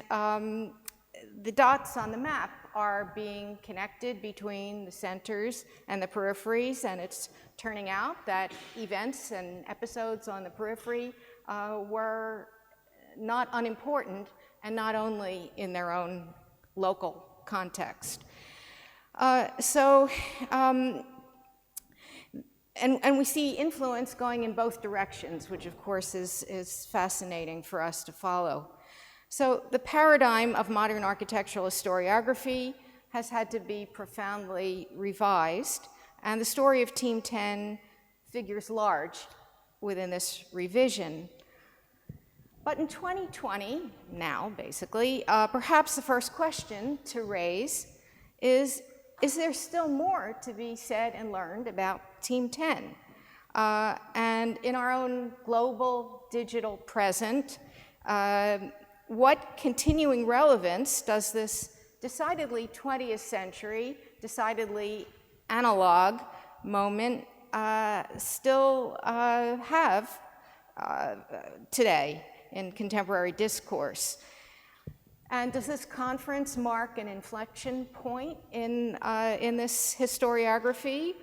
[SPEAKER 6] the dots on the map are being connected between the centers and the peripheries, and it's turning out that events and episodes on the periphery were not unimportant, and not only in their own local context. And we see influence going in both directions, which of course is fascinating for us to follow. So the paradigm of modern architectural historiography has had to be profoundly revised, and the story of Team 10 figures large within this revision. But in 2020, now basically, perhaps the first question to raise is there still more to be said and learned about Team 10? And in our own global digital present, what continuing relevance does this decidedly 20th century, decidedly analog moment still have today in contemporary discourse? And does this conference mark an inflection point in this historiography?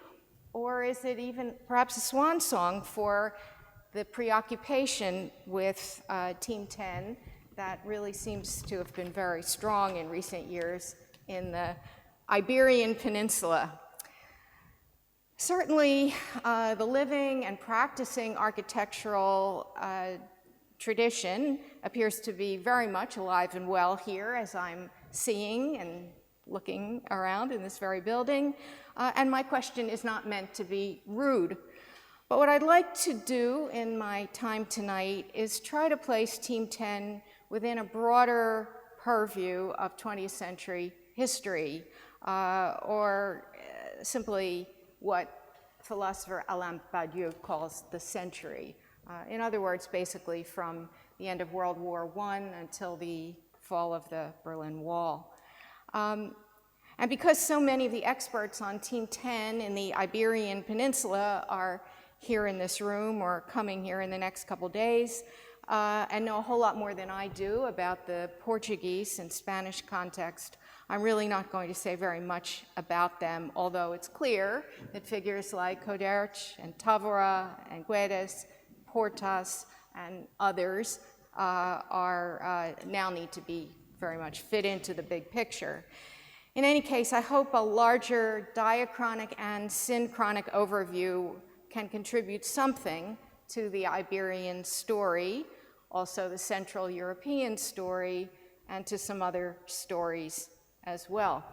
[SPEAKER 6] Or is it even perhaps a swan song for the preoccupation with Team 10 that really seems to have been very strong in recent years in the Iberian Peninsula? Certainly, the living and practicing architectural tradition appears to be very much alive and well here, as I'm seeing and looking around in this very building. And my question is not meant to be rude. But what I'd like to do in my time tonight is try to place Team 10 within a broader purview of 20th century history, or simply what philosopher Alain Badiou calls the century. In other words, basically from the end of World War I until the fall of the Berlin Wall. And because so many of the experts on Team 10 in the Iberian Peninsula are here in this room or coming here in the next couple days, and know a whole lot more than I do about the Portuguese and Spanish context, I'm really not going to say very much about them, although it's clear that figures like Coderch and Távora and Guedes, Portas, and others now need to be very much fit into the big picture. In any case, I hope a larger diachronic and synchronic overview can contribute something to the Iberian story, also the Central European story, and to some other stories as well.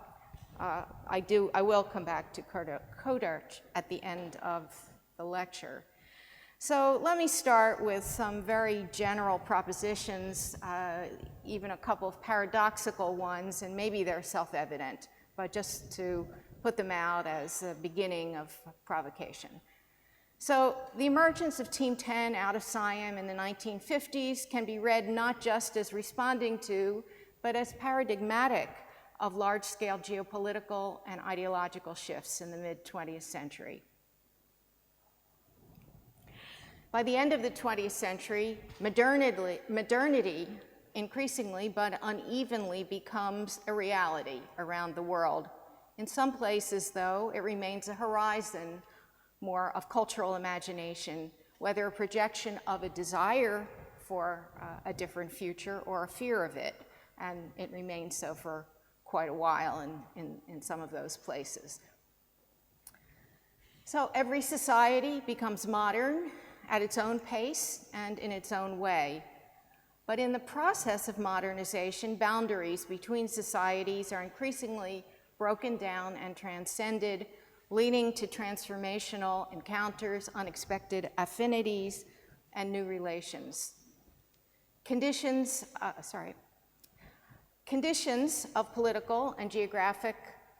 [SPEAKER 6] I will come back to Coderch at the end of the lecture. So let me start with some very general propositions, even a couple of paradoxical ones, and maybe they're self-evident, but just to put them out as a beginning of provocation. So the emergence of Team 10 out of CIAM in the 1950s can be read not just as responding to, but as paradigmatic of large-scale geopolitical and ideological shifts in the mid-20th century. By the end of the 20th century, modernity increasingly but unevenly becomes a reality around the world. In some places, though, it remains a horizon more of cultural imagination, whether a projection of a desire for a different future or a fear of it, and it remains so for quite a while in some of those places. So every society becomes modern at its own pace and in its own way. But in the process of modernization, boundaries between societies are increasingly broken down and transcended, leading to transformational encounters, unexpected affinities, and new relations. Conditions of political and geographic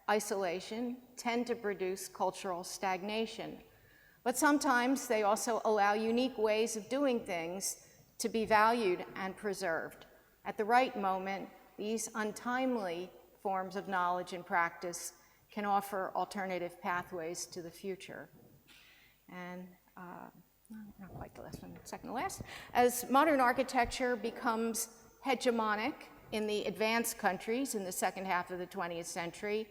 [SPEAKER 6] isolation tend to produce cultural stagnation, but sometimes they also allow unique ways of doing things to be valued and preserved. At the right moment, these untimely forms of knowledge and practice can offer alternative pathways to the future. And not quite the last one, second to last. As modern architecture becomes hegemonic in the advanced countries in the second half of the 20th century,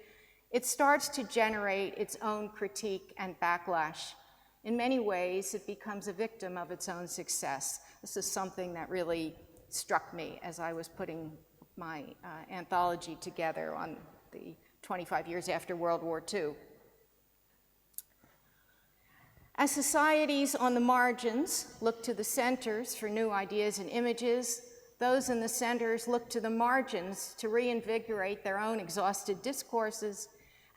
[SPEAKER 6] it starts to generate its own critique and backlash. In many ways, it becomes a victim of its own success. This is something that really struck me as I was putting my anthology together on the 25 years after World War II. As societies on the margins look to the centers for new ideas and images, those in the centers look to the margins to reinvigorate their own exhausted discourses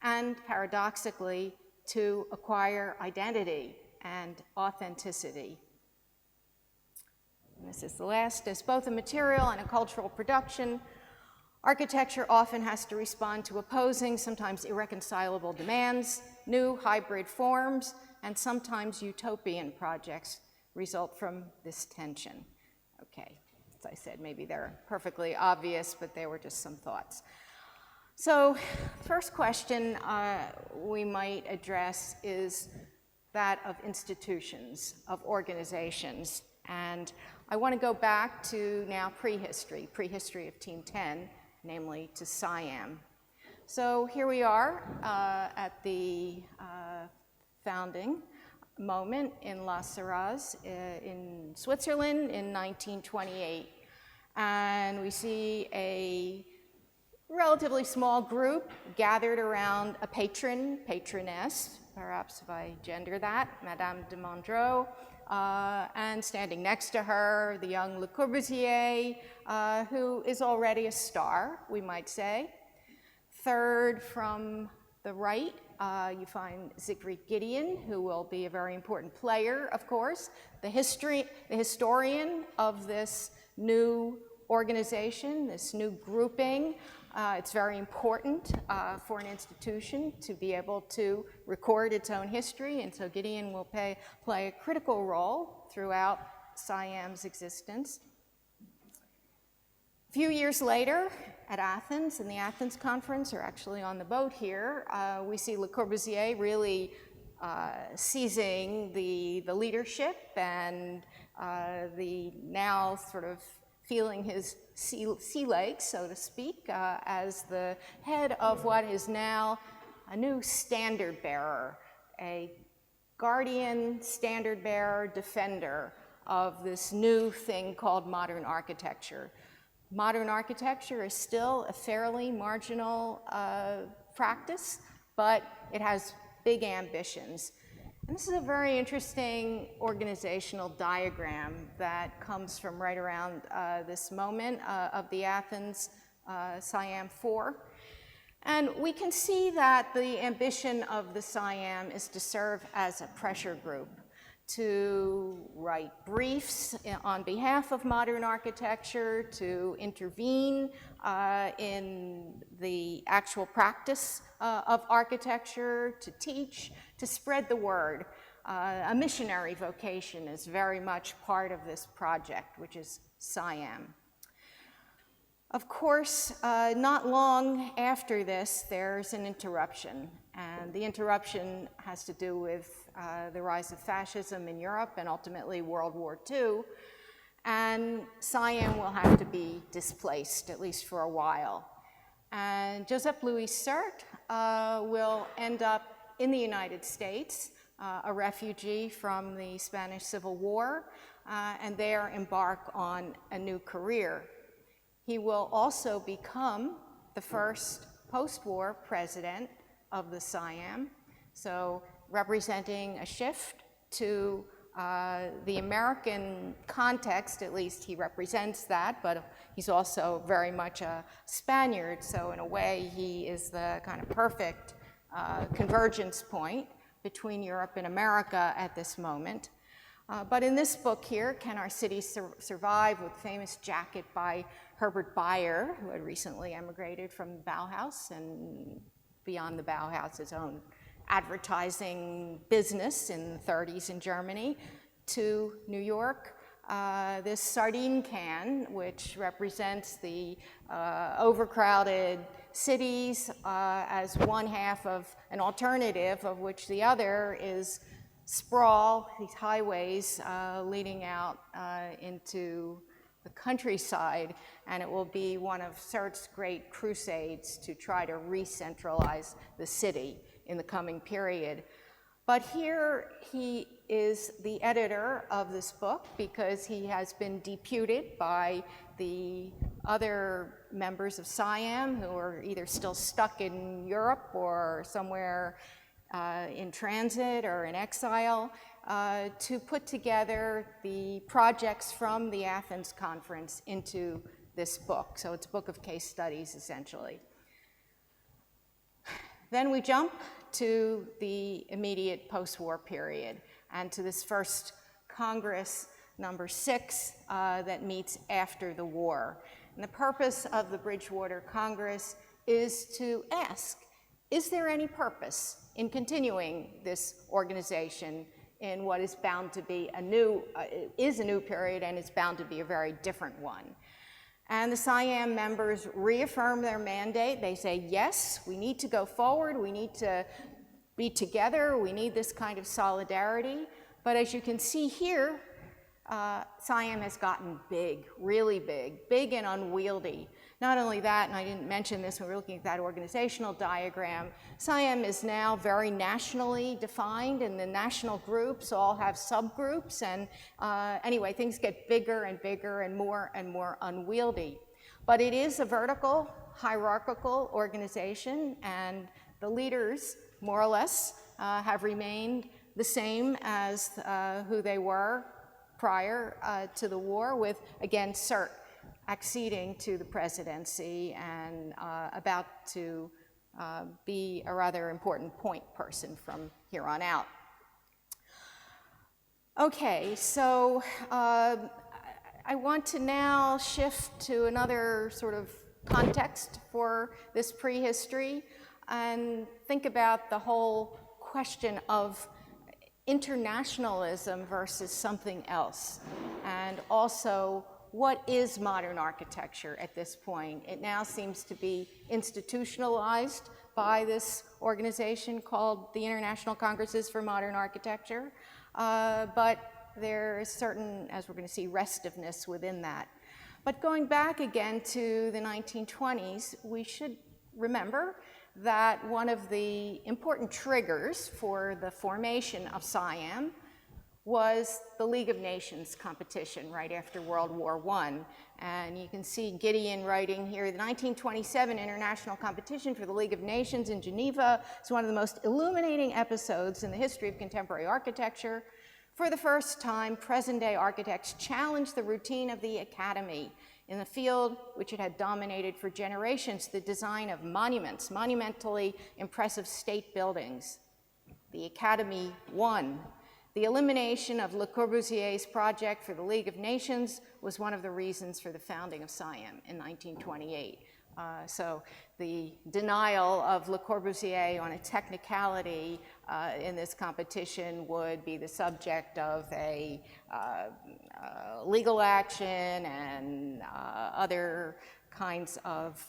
[SPEAKER 6] and, paradoxically, to acquire identity and authenticity. And this is the last. As both a material and a cultural production, architecture often has to respond to opposing, sometimes irreconcilable demands. New hybrid forms and sometimes utopian projects result from this tension. Okay, as I said, maybe they're perfectly obvious, but they were just some thoughts. So, first question we might address is that of institutions, of organizations. And I want to go back to now prehistory of Team 10, namely to CIAM. So here we are at the founding moment in La Sarraz in Switzerland in 1928. And we see a relatively small group gathered around a patroness, perhaps if I gender that, Madame de Mondreau, and standing next to her, the young Le Corbusier, who is already a star, we might say. Third from the right, you find Siegfried Giedion, who will be a very important player, of course, the historian of this new organization, this new grouping. It's very important for an institution to be able to record its own history, and so Giedion will play a critical role throughout CIAM's existence. A few years later, at Athens, in the Athens conference, or actually on the boat here, we see Le Corbusier really seizing the leadership and the now sort of feeling his sea legs, so to speak, as the head of what is now a new standard bearer, a guardian, standard bearer, defender of this new thing called modern architecture. Modern architecture is still a fairly marginal practice, but it has big ambitions. And this is a very interesting organizational diagram that comes from right around this moment of the Athens CIAM 4. And we can see that the ambition of the CIAM is to serve as a pressure group, to write briefs on behalf of modern architecture, to intervene in the actual practice of architecture, to teach, to spread the word. A missionary vocation is very much part of this project, which is CIAM. Of course, not long after this, there's an interruption, and the interruption has to do with the rise of fascism in Europe and ultimately World War II, and CIAM will have to be displaced, at least for a while. And Joseph Louis Sert will end up in the United States, a refugee from the Spanish Civil War, and there embark on a new career. He will also become the first post-war president of the CIAM, so representing a shift to the American context, at least he represents that, but he's also very much a Spaniard, so in a way he is the kind of perfect convergence point between Europe and America at this moment. But in this book here, Can Our Cities Survive, with famous jacket by Herbert Bayer, who had recently emigrated from the Bauhaus, and beyond the Bauhaus, his own advertising business in the 30s in Germany, to New York. This sardine can, which represents the overcrowded cities as one half of an alternative, of which the other is sprawl, these highways leading out into the countryside, and it will be one of Sirt's great crusades to try to re-centralize the city in the coming period. But here he is the editor of this book because he has been deputed by the other members of CIAM who are either still stuck in Europe or somewhere in transit or in exile, to put together the projects from the Athens conference into this book. So it's a book of case studies, essentially. Then we jump to the immediate post-war period and to this first Congress, number 6, that meets after the war. And the purpose of the Bridgewater Congress is to ask, is there any purpose in continuing this organization in what is bound to be a new period, and it's bound to be a very different one? And the CIAM members reaffirm their mandate. They say, yes, we need to go forward, we need to be together, we need this kind of solidarity. But as you can see here, CIAM has gotten big, really big and unwieldy. Not only that, and I didn't mention this when we were looking at that organizational diagram, CIAM is now very nationally defined, and the national groups all have subgroups, and anyway, things get bigger and bigger and more unwieldy. But it is a vertical, hierarchical organization, and the leaders, more or less, have remained the same as who they were prior to the war, with, again, Sirt acceding to the presidency and about to be a rather important point person from here on out. Okay, so I want to now shift to another sort of context for this prehistory and think about the whole question of internationalism versus something else, and also what is modern architecture at this point. It now seems to be institutionalized by this organization called the International Congresses for Modern Architecture, but there is certain, as we're going to see, restiveness within that. But going back again to the 1920s, we should remember that one of the important triggers for the formation of CIAM was the League of Nations competition right after World War I. And you can see Gideon writing here, the 1927 international competition for the League of Nations in Geneva is one of the most illuminating episodes in the history of contemporary architecture. For the first time, present-day architects challenged the routine of the academy in the field which it had dominated for generations, the design of monuments, monumentally impressive state buildings. The Academy won. The elimination of Le Corbusier's project for the League of Nations was one of the reasons for the founding of CIAM in 1928. So the denial of Le Corbusier on a technicality in this competition would be the subject of a legal action and other kinds of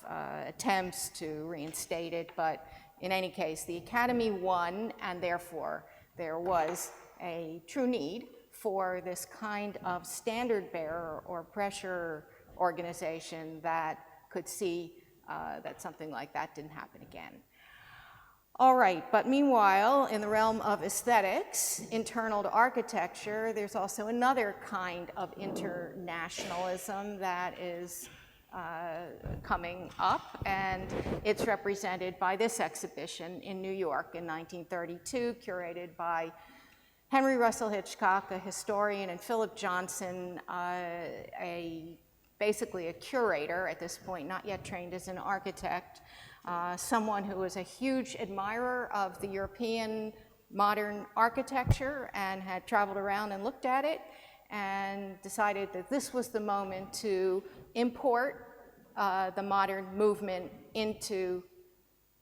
[SPEAKER 6] attempts to reinstate it. But in any case, the Academy won, and therefore there was a true need for this kind of standard bearer or pressure organization that could see that something like that didn't happen again. All right, but meanwhile, in the realm of aesthetics, internal to architecture, there's also another kind of internationalism that is coming up, and it's represented by this exhibition in New York in 1932, curated by Henry Russell Hitchcock, a historian, and Philip Johnson, basically a curator at this point, not yet trained as an architect, someone who was a huge admirer of the European modern architecture and had traveled around and looked at it and decided that this was the moment to import the modern movement into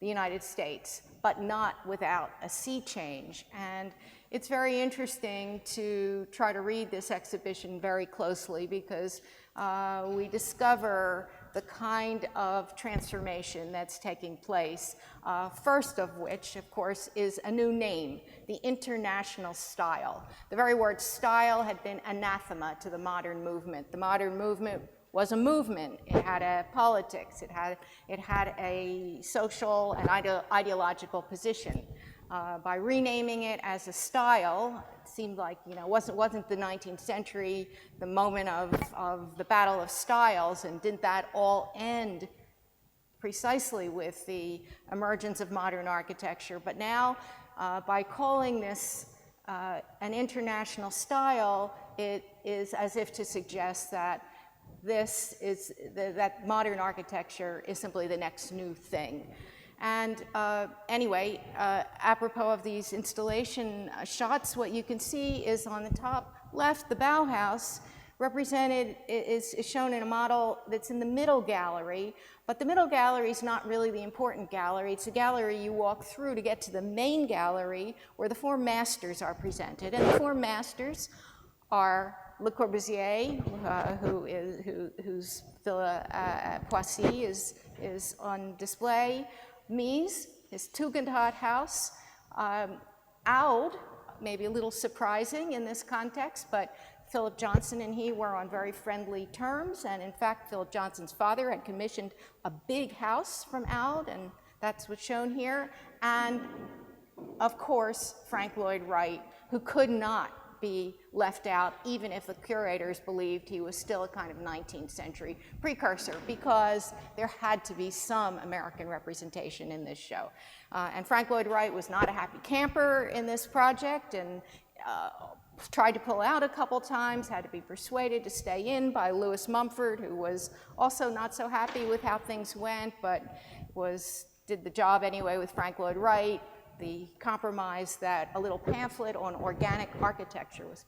[SPEAKER 6] the United States, but not without a sea change. And it's very interesting to try to read this exhibition very closely because we discover the kind of transformation that's taking place, first of which, of course, is a new name, the international style. The very word style had been anathema to the modern movement. The modern movement was a movement. It had a politics. It had a social and ideological position. By renaming it as a style, it seemed like, you know, wasn't the 19th century the moment of the battle of styles, and didn't that all end precisely with the emergence of modern architecture? But now, by calling this an international style, it is as if to suggest that that modern architecture is simply the next new thing. And anyway, apropos of these installation shots, what you can see is on the top left, the Bauhaus represented is shown in a model that's in the middle gallery, but the middle gallery is not really the important gallery. It's a gallery you walk through to get to the main gallery where the four masters are presented. And the four masters are Le Corbusier, whose Villa Poissy is on display, Mies, his Tugendhat house, Oud, maybe a little surprising in this context, but Philip Johnson and he were on very friendly terms, and in fact, Philip Johnson's father had commissioned a big house from Oud, and that's what's shown here. And of course, Frank Lloyd Wright, who could not be left out, even if the curators believed he was still a kind of 19th century precursor, because there had to be some American representation in this show. And Frank Lloyd Wright was not a happy camper in this project, and tried to pull out a couple times, had to be persuaded to stay in by Lewis Mumford, who was also not so happy with how things went, but did the job anyway with Frank Lloyd Wright. The compromise that a little pamphlet on organic architecture was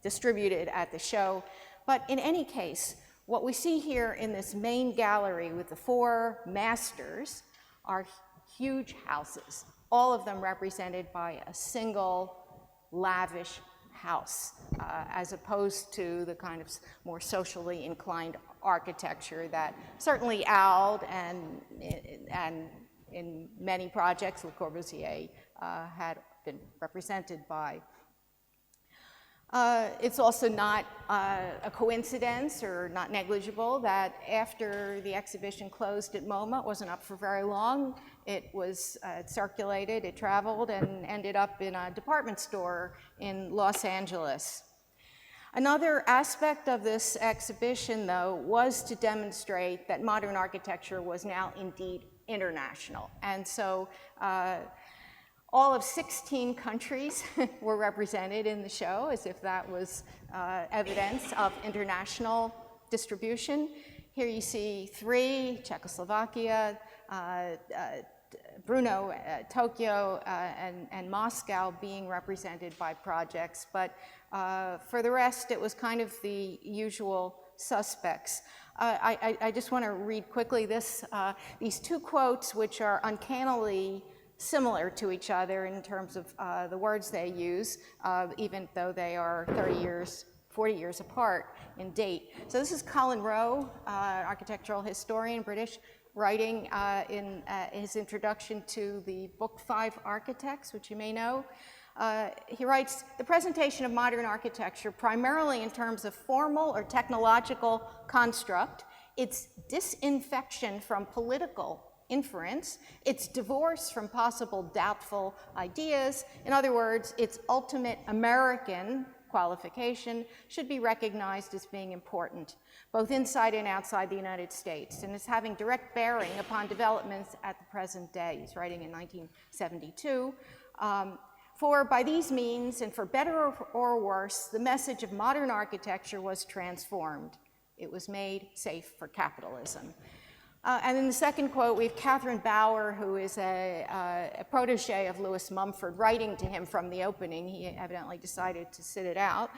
[SPEAKER 6] distributed at the show. But in any case, what we see here in this main gallery with the four masters are huge houses, all of them represented by a single lavish house, as opposed to the kind of more socially inclined architecture that certainly Oud and in many projects Le Corbusier had been represented by. It's also not a coincidence or not negligible that after the exhibition closed at MoMA, it wasn't up for very long, it circulated, it traveled, and ended up in a department store in Los Angeles. Another aspect of this exhibition, though, was to demonstrate that modern architecture was now indeed international. And so all of 16 countries were represented in the show, as if that was evidence of international distribution. Here you see 3, Czechoslovakia, Brno, Tokyo, and Moscow being represented by projects. But for the rest, it was kind of the usual suspects. I just want to read quickly these two quotes, which are uncannily similar to each other in terms of the words they use, even though they are 30 years, 40 years apart in date. So this is Colin Rowe, architectural historian, British, writing in his introduction to the book 5 Architects, which you may know. He writes, the presentation of modern architecture, primarily in terms of formal or technological construct, its disinfection from political inference, its divorce from possible doubtful ideas, in other words, its ultimate American qualification should be recognized as being important, both inside and outside the United States, and as having direct bearing upon developments at the present day. He's writing in 1972. For by these means, and for better or worse, the message of modern architecture was transformed. It was made safe for capitalism. And in the second quote, we have Catherine Bauer, who is a protege of Lewis Mumford, writing to him from the opening. He evidently decided to sit it out,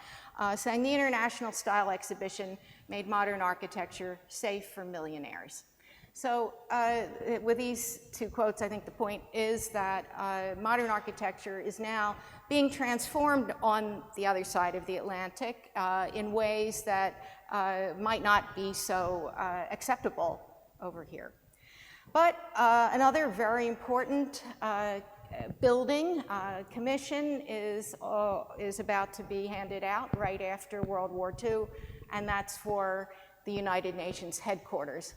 [SPEAKER 6] saying the international style exhibition made modern architecture safe for millionaires. So with these two quotes, I think the point is that modern architecture is now being transformed on the other side of the Atlantic in ways that might not be so acceptable over here. But another very important building commission is about to be handed out right after World War II, and that's for the United Nations headquarters.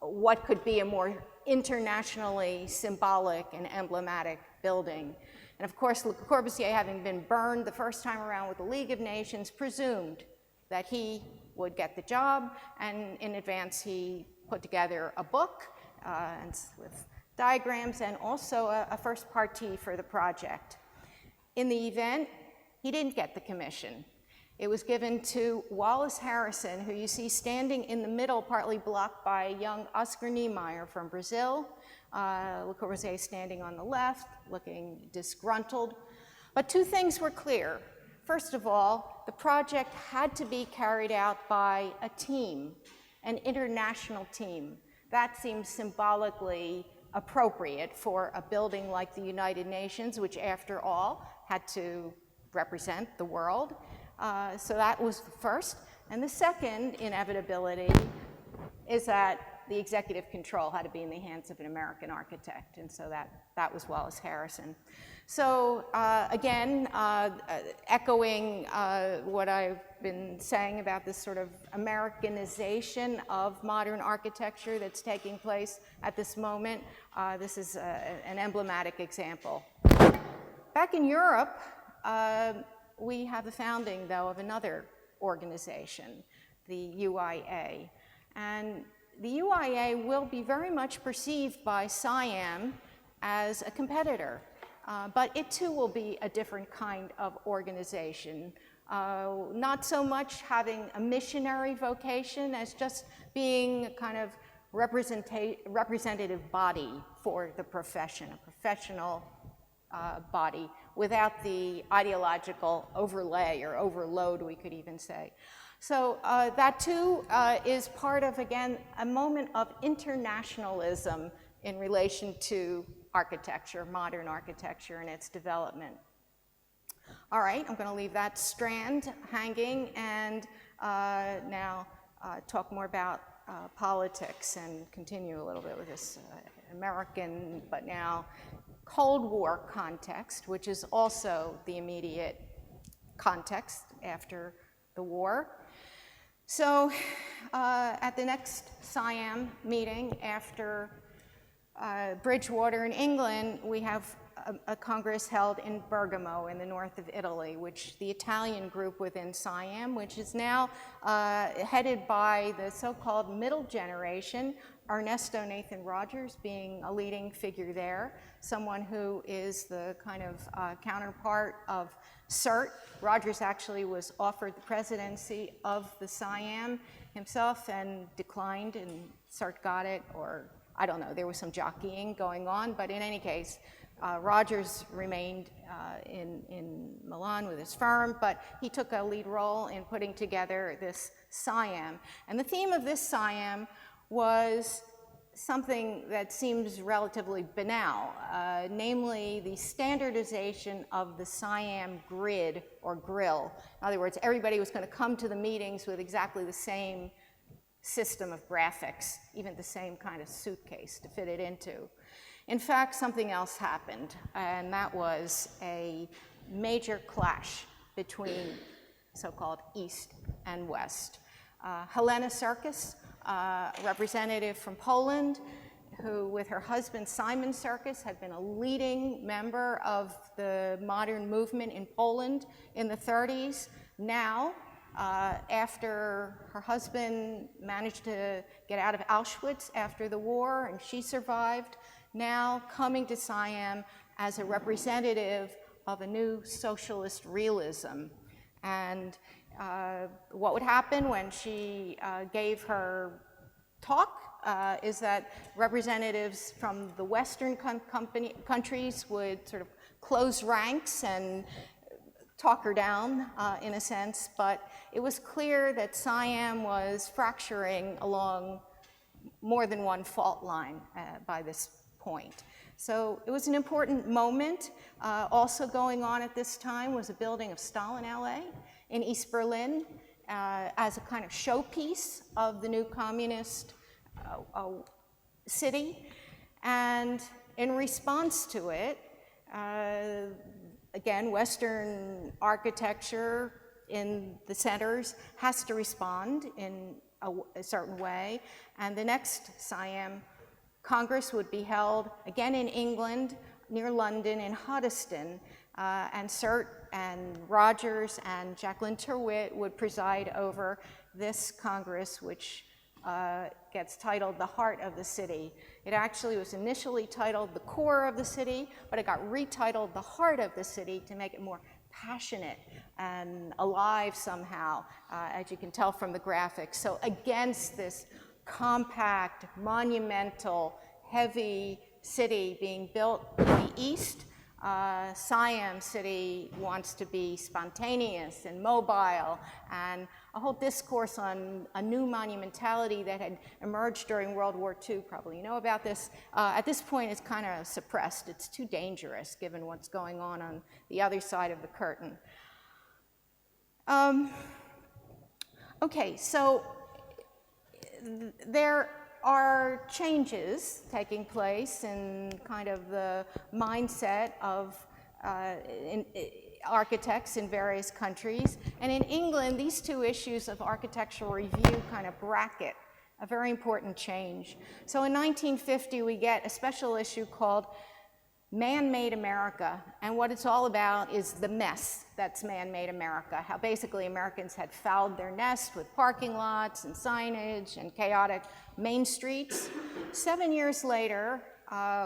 [SPEAKER 6] What could be a more internationally symbolic and emblematic building? And of course, Le Corbusier, having been burned the first time around with the League of Nations, presumed that he would get the job, and in advance he put together a book with diagrams and also a first partie for the project. In the event, he didn't get the commission. It was given to Wallace Harrison, who you see standing in the middle, partly blocked by young Oscar Niemeyer from Brazil. Le Corbusier standing on the left, looking disgruntled. But two things were clear. First of all, the project had to be carried out by a team, an international team. That seems symbolically appropriate for a building like the United Nations, which after all had to represent the world. So that was the first. And the second inevitability is that the executive control had to be in the hands of an American architect, and so that was Wallace Harrison. So again, echoing what I've been saying about this sort of Americanization of modern architecture that's taking place at this moment, this is an emblematic example. Back in Europe, we have the founding, though, of another organization, the UIA. And the UIA will be very much perceived by CIAM as a competitor, but it too will be a different kind of organization. Not so much having a missionary vocation as just being a kind of representative body for the profession, a professional body without the ideological overlay or overload, we could even say. So that too is part of, again, a moment of internationalism in relation to architecture, modern architecture and its development. All right, I'm going to leave that strand hanging and now talk more about politics and continue a little bit with this American, but now Cold War context, which is also the immediate context after the war. So at the next CIAM meeting after Bridgewater in England, we have a Congress held in Bergamo in the north of Italy, which the Italian group within CIAM, which is now headed by the so-called middle generation, Ernesto Nathan Rogers being a leading figure there, someone who is the kind of counterpart of CERT. Rogers actually was offered the presidency of the CIAM himself and declined, and CERT got it, or I don't know, there was some jockeying going on, but in any case, Rogers remained in Milan with his firm, but he took a lead role in putting together this CIAM. And the theme of this CIAM was something that seems relatively banal, namely the standardization of the CIAM grid or grill. In other words, everybody was going to come to the meetings with exactly the same system of graphics, even the same kind of suitcase to fit it into. In fact, something else happened, and that was a major clash between so-called East and West. Helena Sarkis, a representative from Poland, who, with her husband Simon Serkis, had been a leading member of the modern movement in Poland in the 30s. Now, after her husband managed to get out of Auschwitz after the war and she survived, now coming to CIAM as a representative of a new socialist realism. And what would happen when she gave her talk is that representatives from the Western countries would sort of close ranks and talk her down in a sense, but it was clear that CIAM was fracturing along more than one fault line by this point. So it was an important moment. Also going on at this time was a building of Stalin LA in East Berlin as a kind of showpiece of the new communist city. And in response to it, again, Western architecture in the centers has to respond in a certain way. And the next CIAM Congress would be held again in England, near London, in Hoddesdon. And Sert and Rogers and Jacqueline Terwitt would preside over this Congress, which gets titled The Heart of the City. It actually was initially titled The Core of the City, but it got retitled The Heart of the City to make it more passionate and alive somehow, as you can tell from the graphics. So against this compact, monumental, heavy city being built in the east, CIAM City wants to be spontaneous and mobile, and a whole discourse on a new monumentality that had emerged during World War II, probably you know about this, at this point is kind of suppressed. It's too dangerous given what's going on the other side of the curtain. Okay, so there are changes taking place in kind of the mindset of architects in various countries. And in England, these two issues of architectural review kind of bracket a very important change. So in 1950, we get a special issue called Man-Made America, and what it's all about is the mess that's man-made America, how basically Americans had fouled their nest with parking lots and signage and chaotic main streets. 7 years later,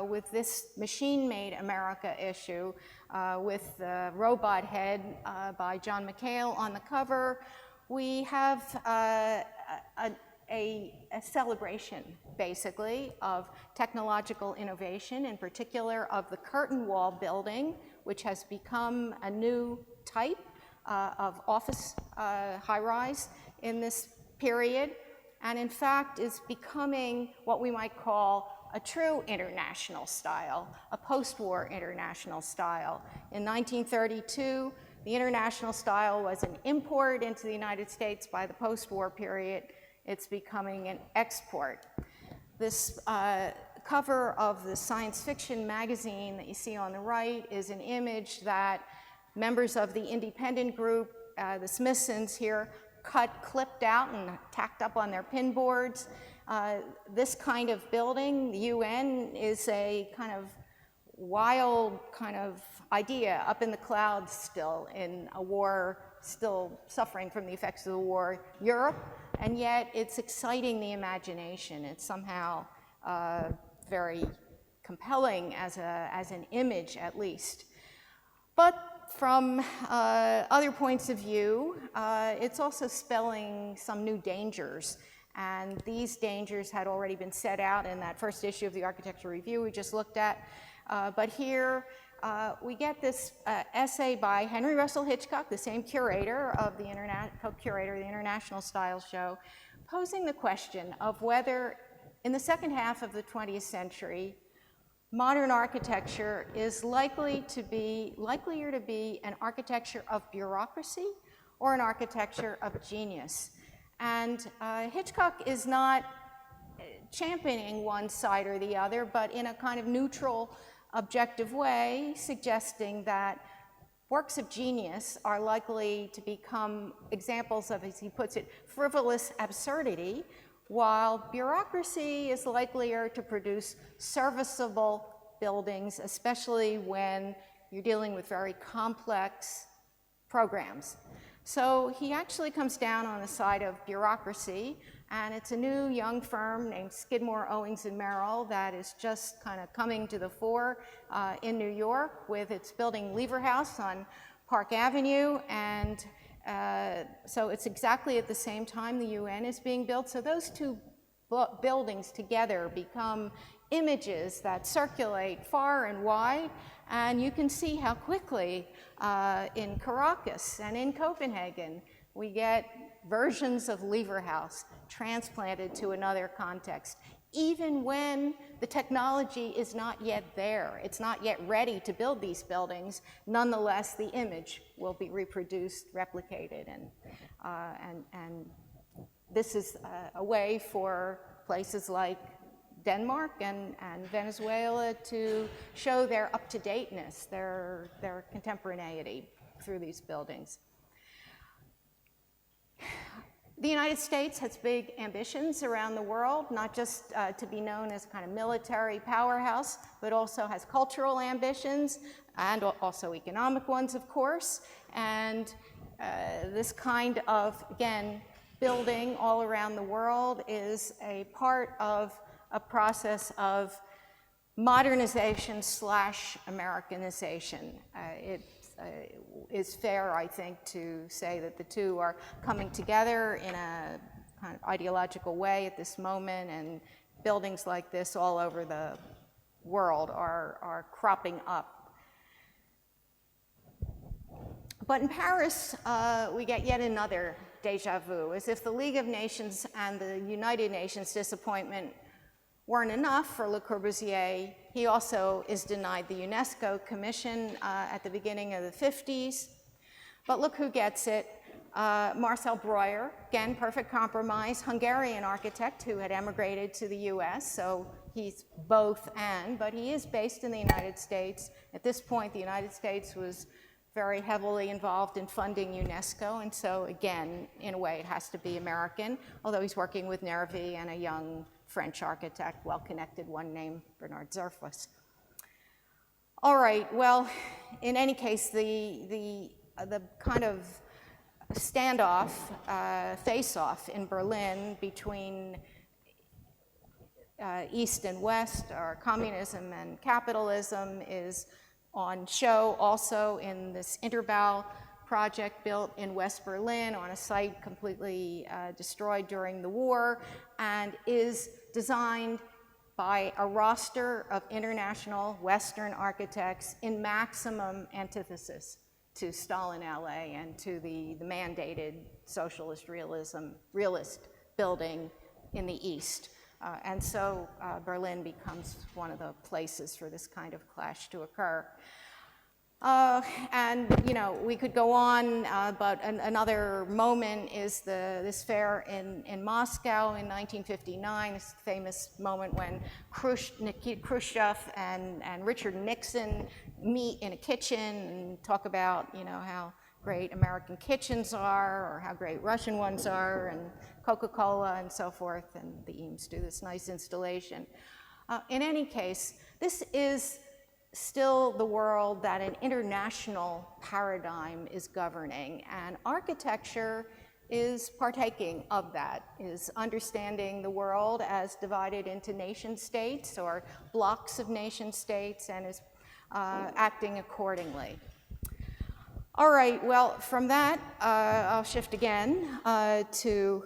[SPEAKER 6] with this Machine-Made America issue, with the robot head by John McHale on the cover, we have a celebration, basically, of technological innovation, in particular of the curtain wall building, which has become a new type of office high-rise in this period, and in fact is becoming what we might call a true international style, a post-war international style. In 1932, the international style was an import into the United States. By the post-war period, it's becoming an export. This cover of the science fiction magazine that you see on the right is an image that members of the independent group, the Smithsons here, clipped out and tacked up on their pin boards. This kind of building, the UN, is a kind of wild kind of idea up in the clouds still, in a war, still suffering from the effects of the war, Europe, and yet it's exciting the imagination. It's somehow very compelling as an image, at least. But from other points of view, it's also spelling some new dangers. And these dangers had already been set out in that first issue of the Architectural Review we just looked at. But here we get this essay by Henry Russell Hitchcock, the same curator of the co-curator of the International Styles Show, posing the question of whether in the second half of the 20th century, modern architecture is likelier to be an architecture of bureaucracy or an architecture of genius. And Hitchcock is not championing one side or the other, but in a kind of neutral, objective way, suggesting that works of genius are likely to become examples of, as he puts it, frivolous absurdity, while bureaucracy is likelier to produce serviceable buildings, especially when you're dealing with very complex programs. So he actually comes down on the side of bureaucracy, and it's a new young firm named Skidmore, Owings & Merrill that is just kind of coming to the fore in New York, with its building Lever House on Park Avenue, and so it's exactly at the same time the UN is being built. So those two buildings together become images that circulate far and wide, and you can see how quickly in Caracas and in Copenhagen we get versions of Lever House transplanted to another context, even when the technology is not yet there. It's not yet ready to build these buildings. Nonetheless, the image will be reproduced, replicated, and this is a way for places like Denmark and Venezuela to show their up-to-dateness, their contemporaneity through these buildings. The United States has big ambitions around the world, not just to be known as a kind of military powerhouse, but also has cultural ambitions and also economic ones, of course. And this kind of, again, building all around the world is a part of a process of modernization / Americanization. It is fair, I think, to say that the two are coming together in a kind of ideological way at this moment, and buildings like this all over the world are cropping up. But in Paris, we get yet another deja vu, as if the League of Nations and the United Nations disappointment weren't enough for Le Corbusier. He also is denied the UNESCO commission at the beginning of the 50s. But look who gets it. Marcel Breuer, again, perfect compromise, Hungarian architect who had emigrated to the US, so he's both and, but he is based in the United States. At this point, the United States was very heavily involved in funding UNESCO, and so again, in a way, it has to be American, although he's working with Nervi and a young French architect, well-connected one named Bernard Zerfus. All right, well, in any case, the kind of standoff, face-off in Berlin between East and West, or communism and capitalism, is on show also in this Interbau project built in West Berlin on a site completely destroyed during the war, and is designed by a roster of international Western architects in maximum antithesis to Stalin LA and to the mandated socialist realist building in the East. And so Berlin becomes one of the places for this kind of clash to occur. And you know, we could go on, but another moment is this fair in Moscow in 1959, this famous moment when Khrushchev and Richard Nixon meet in a kitchen and talk about, you know, how great American kitchens are, or how great Russian ones are, and Coca-Cola and so forth, and the Eames do this nice installation. In any case, this is still the world that an international paradigm is governing, and architecture is partaking of that, is understanding the world as divided into nation states or blocks of nation states, and is acting accordingly. All right, well, from that, I'll shift again to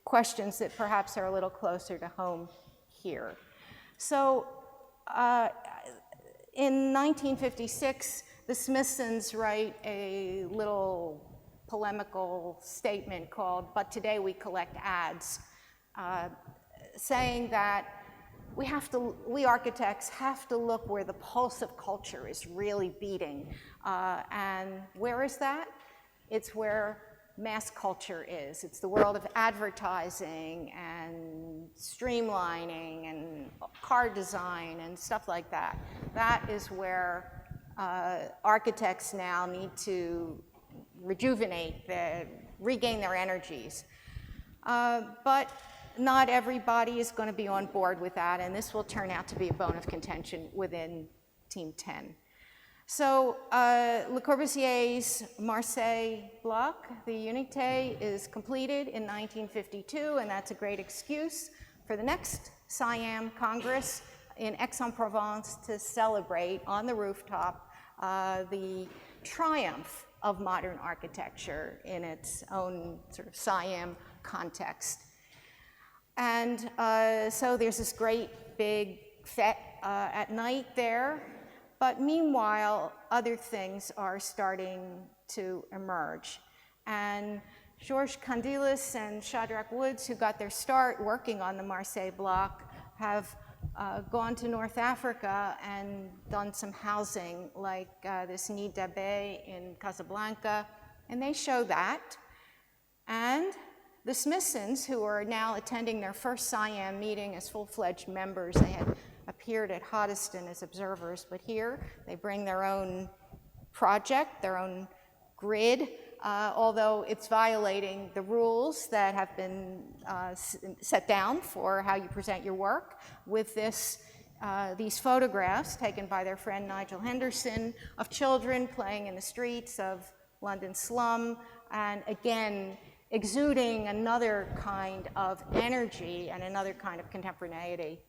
[SPEAKER 6] questions that perhaps are a little closer to home here. So, in 1956, the Smithsons write a little polemical statement called "But Today We Collect Ads," saying that we architects have to look where the pulse of culture is really beating. And where is that? It's where mass culture is. It's the world of advertising and streamlining and car design and stuff like that. That is where architects now need to rejuvenate, regain their energies. But not everybody is going to be on board with that, and this will turn out to be a bone of contention within Team 10. So Le Corbusier's Marseille block, the Unité, is completed in 1952, and that's a great excuse for the next CIAM Congress in Aix-en-Provence to celebrate on the rooftop the triumph of modern architecture in its own sort of CIAM context. And so there's this great big fête at night there. But meanwhile, other things are starting to emerge. And Georges Candelas and Shadrach Woods, who got their start working on the Marseille block, have gone to North Africa and done some housing, like this Nid d'Abeille in Casablanca, and they show that. And the Smithsons, who are now attending their first CIAM meeting as full-fledged members, they had appeared at Hoddesdon as observers, but here they bring their own project, their own grid, although it's violating the rules that have been set down for how you present your work, with these photographs taken by their friend Nigel Henderson of children playing in the streets of London slum, and again, exuding another kind of energy and another kind of contemporaneity.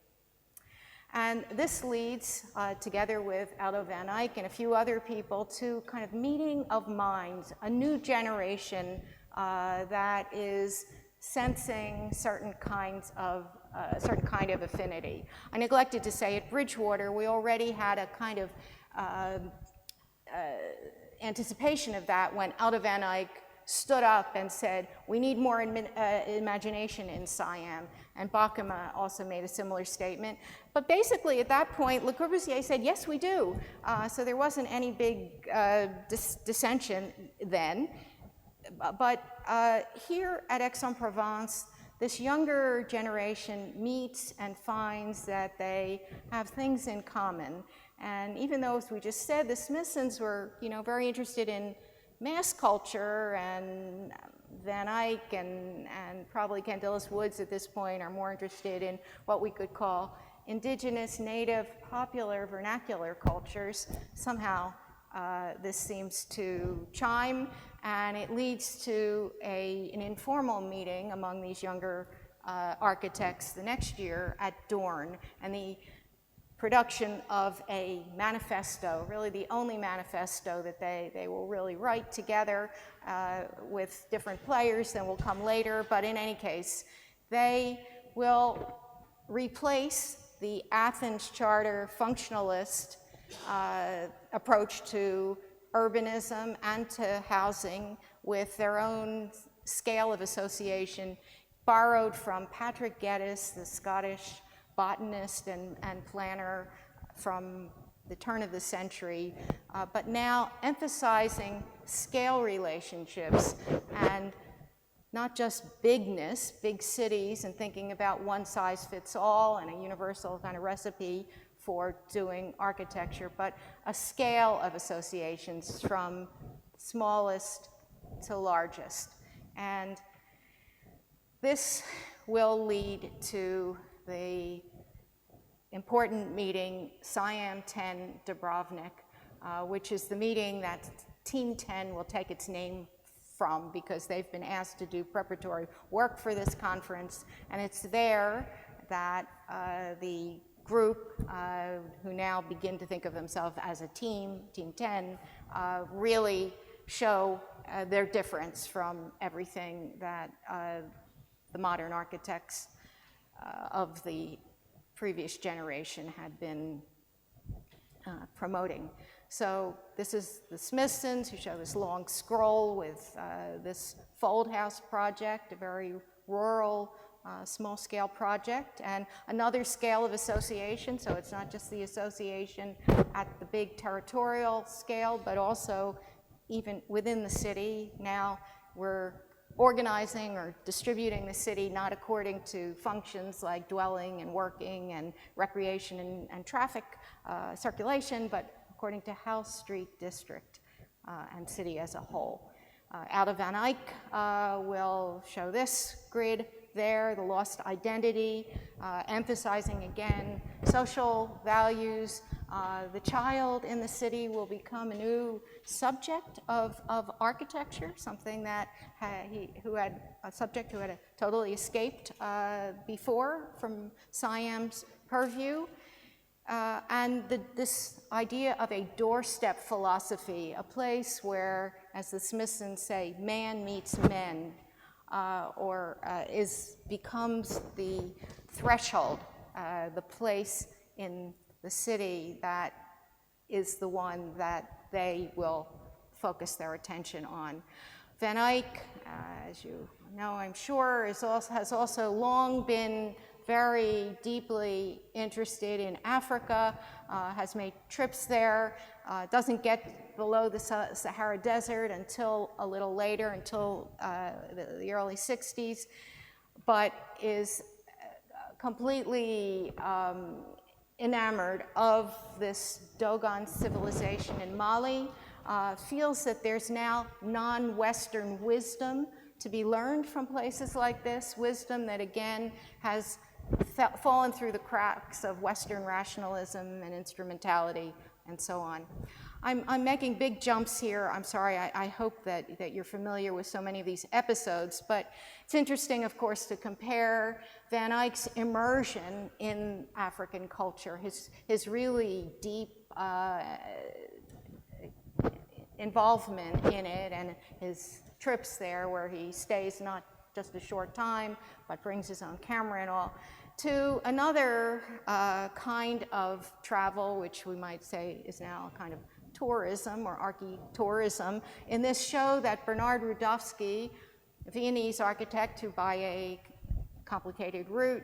[SPEAKER 6] And this leads, together with Aldo van Eyck and a few other people, to kind of meeting of minds, a new generation that is sensing certain kind of affinity. I neglected to say, at Bridgewater, we already had a kind of anticipation of that when Aldo van Eyck stood up and said, we need more imagination in CIAM. And Bockema also made a similar statement. But basically, at that point, Le Corbusier said, yes, we do. So there wasn't any big dissension then. But here at Aix-en-Provence, this younger generation meets and finds that they have things in common. And even though, as we just said, the Smithsons were, very interested in mass culture, and Van Eyck and probably Candelas Woods at this point are more interested in what we could call indigenous, native, popular, vernacular cultures. Somehow this seems to chime, and it leads to an informal meeting among these younger architects the next year at Dorn, and the production of a manifesto, really the only manifesto that they will really write together with different players that will come later. But in any case, they will replace the Athens Charter functionalist approach to urbanism and to housing with their own scale of association, borrowed from Patrick Geddes, the Scottish botanist and planner from the turn of the century, but now emphasizing scale relationships and not just bigness, big cities, and thinking about one size fits all and a universal kind of recipe for doing architecture, but a scale of associations from smallest to largest. And this will lead to the important meeting, CIAM 10 Dubrovnik, which is the meeting that Team 10 will take its name from, because they've been asked to do preparatory work for this conference. And it's there that the group, who now begin to think of themselves as a team, Team 10, really show their difference from everything that the modern architects of the previous generation had been promoting. So this is the Smithsons, who show this long scroll with this fold house project, a very rural, small-scale project, and another scale of association. So it's not just the association at the big territorial scale, but also even within the city. Now we're organizing or distributing the city not according to functions like dwelling and working and recreation and traffic circulation, but according to house, street, district, and city as a whole. Aldo van Eyck will show this grid there, the lost identity, emphasizing again social values. The child in the city will become a new subject of architecture, something that a subject who had totally escaped before from CIAM's purview. And this idea of a doorstep philosophy, a place where, as the Smithsons say, man meets men, becomes the threshold, the place in the city that is the one that they will focus their attention on. Van Eyck, as you know, I'm sure, has also long been very deeply interested in Africa, has made trips there, doesn't get below the Sahara Desert until a little later, until the early 60s, but is completely enamored of this Dogon civilization in Mali, feels that there's now non-Western wisdom to be learned from places like this, wisdom that again has fallen through the cracks of Western rationalism and instrumentality and so on. I'm making big jumps here. I'm sorry, I hope that you're familiar with so many of these episodes, but it's interesting, of course, to compare Van Eyck's immersion in African culture, his really deep involvement in it, and his trips there where he stays not just a short time, but brings his own camera and all, to another kind of travel, which we might say is now kind of tourism or architourism. In this show that Bernard Rudowski, a Viennese architect who by a complicated route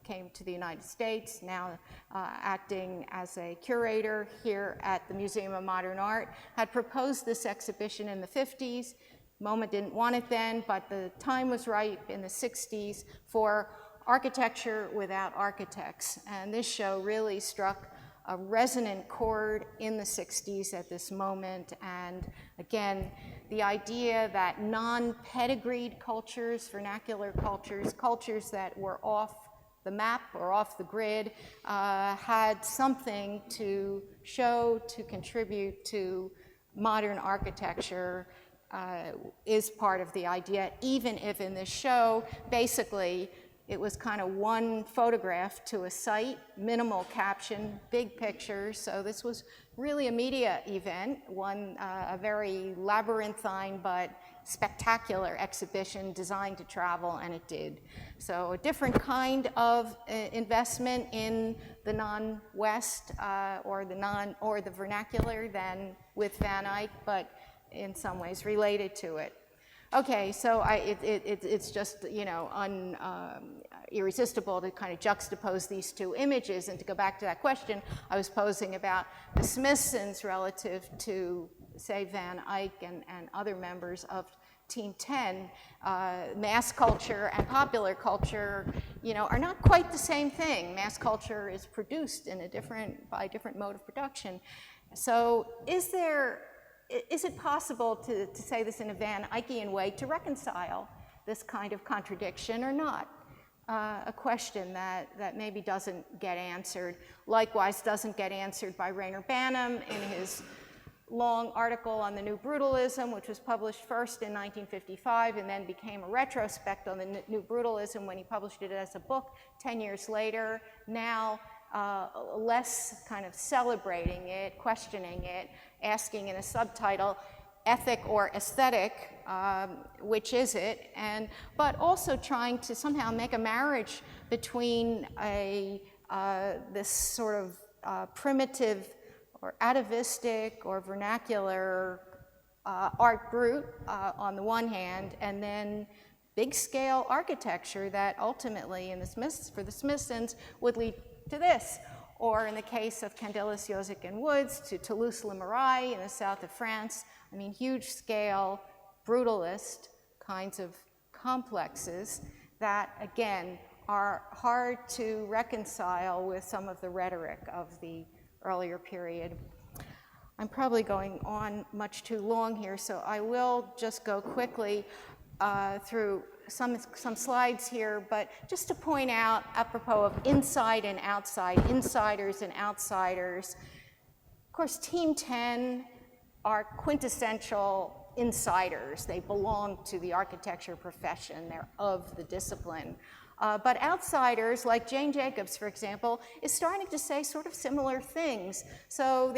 [SPEAKER 6] came to the United States, now acting as a curator here at the Museum of Modern Art, had proposed this exhibition in the 50s. MoMA didn't want it then, but the time was ripe in the 60s for architecture without architects. And this show really struck a resonant chord in the 60s at this moment. And again, the idea that non-pedigreed cultures, vernacular cultures, cultures that were off the map or off the grid, had something to show, to contribute to modern architecture, is part of the idea, even if in this show, basically, it was kind of one photograph to a site, minimal caption, big pictures. So this was really a media event, a very labyrinthine but spectacular exhibition designed to travel, and it did. So a different kind of investment in the non-West or the vernacular than with Van Eyck, but in some ways related to it. Okay, so it's just, you know, irresistible to kind of juxtapose these two images. And to go back to that question I was posing about the Smithsons relative to, say, Van Eyck and other members of Team 10, mass culture and popular culture, you know, are not quite the same thing. Mass culture is produced in by a different mode of production. So is it possible to say this in a Van Eyckian way, to reconcile this kind of contradiction or not? A question that maybe doesn't get answered. Likewise, doesn't get answered by Rainer Banham in his long article on the New Brutalism, which was published first in 1955 and then became a retrospect on the New Brutalism when he published it as a book 10 years later. Now, less kind of celebrating it, questioning it, asking in a subtitle, ethic or aesthetic, which is it? But also trying to somehow make a marriage between this sort of primitive or atavistic or vernacular art brute on the one hand, and then big-scale architecture that ultimately, for the Smithsons, would lead to this. Or in the case of Candelas, Yozik, and Woods, to Toulouse-le-Marais in the south of France. I mean, huge-scale, brutalist kinds of complexes that, again, are hard to reconcile with some of the rhetoric of the earlier period. I'm probably going on much too long here, so I will just go quickly through some slides here, but just to point out, apropos of inside and outside, insiders and outsiders. Of course, Team 10 are quintessential insiders. They belong to the architecture profession. They're of the discipline. But outsiders, like Jane Jacobs, for example, is starting to say sort of similar things. So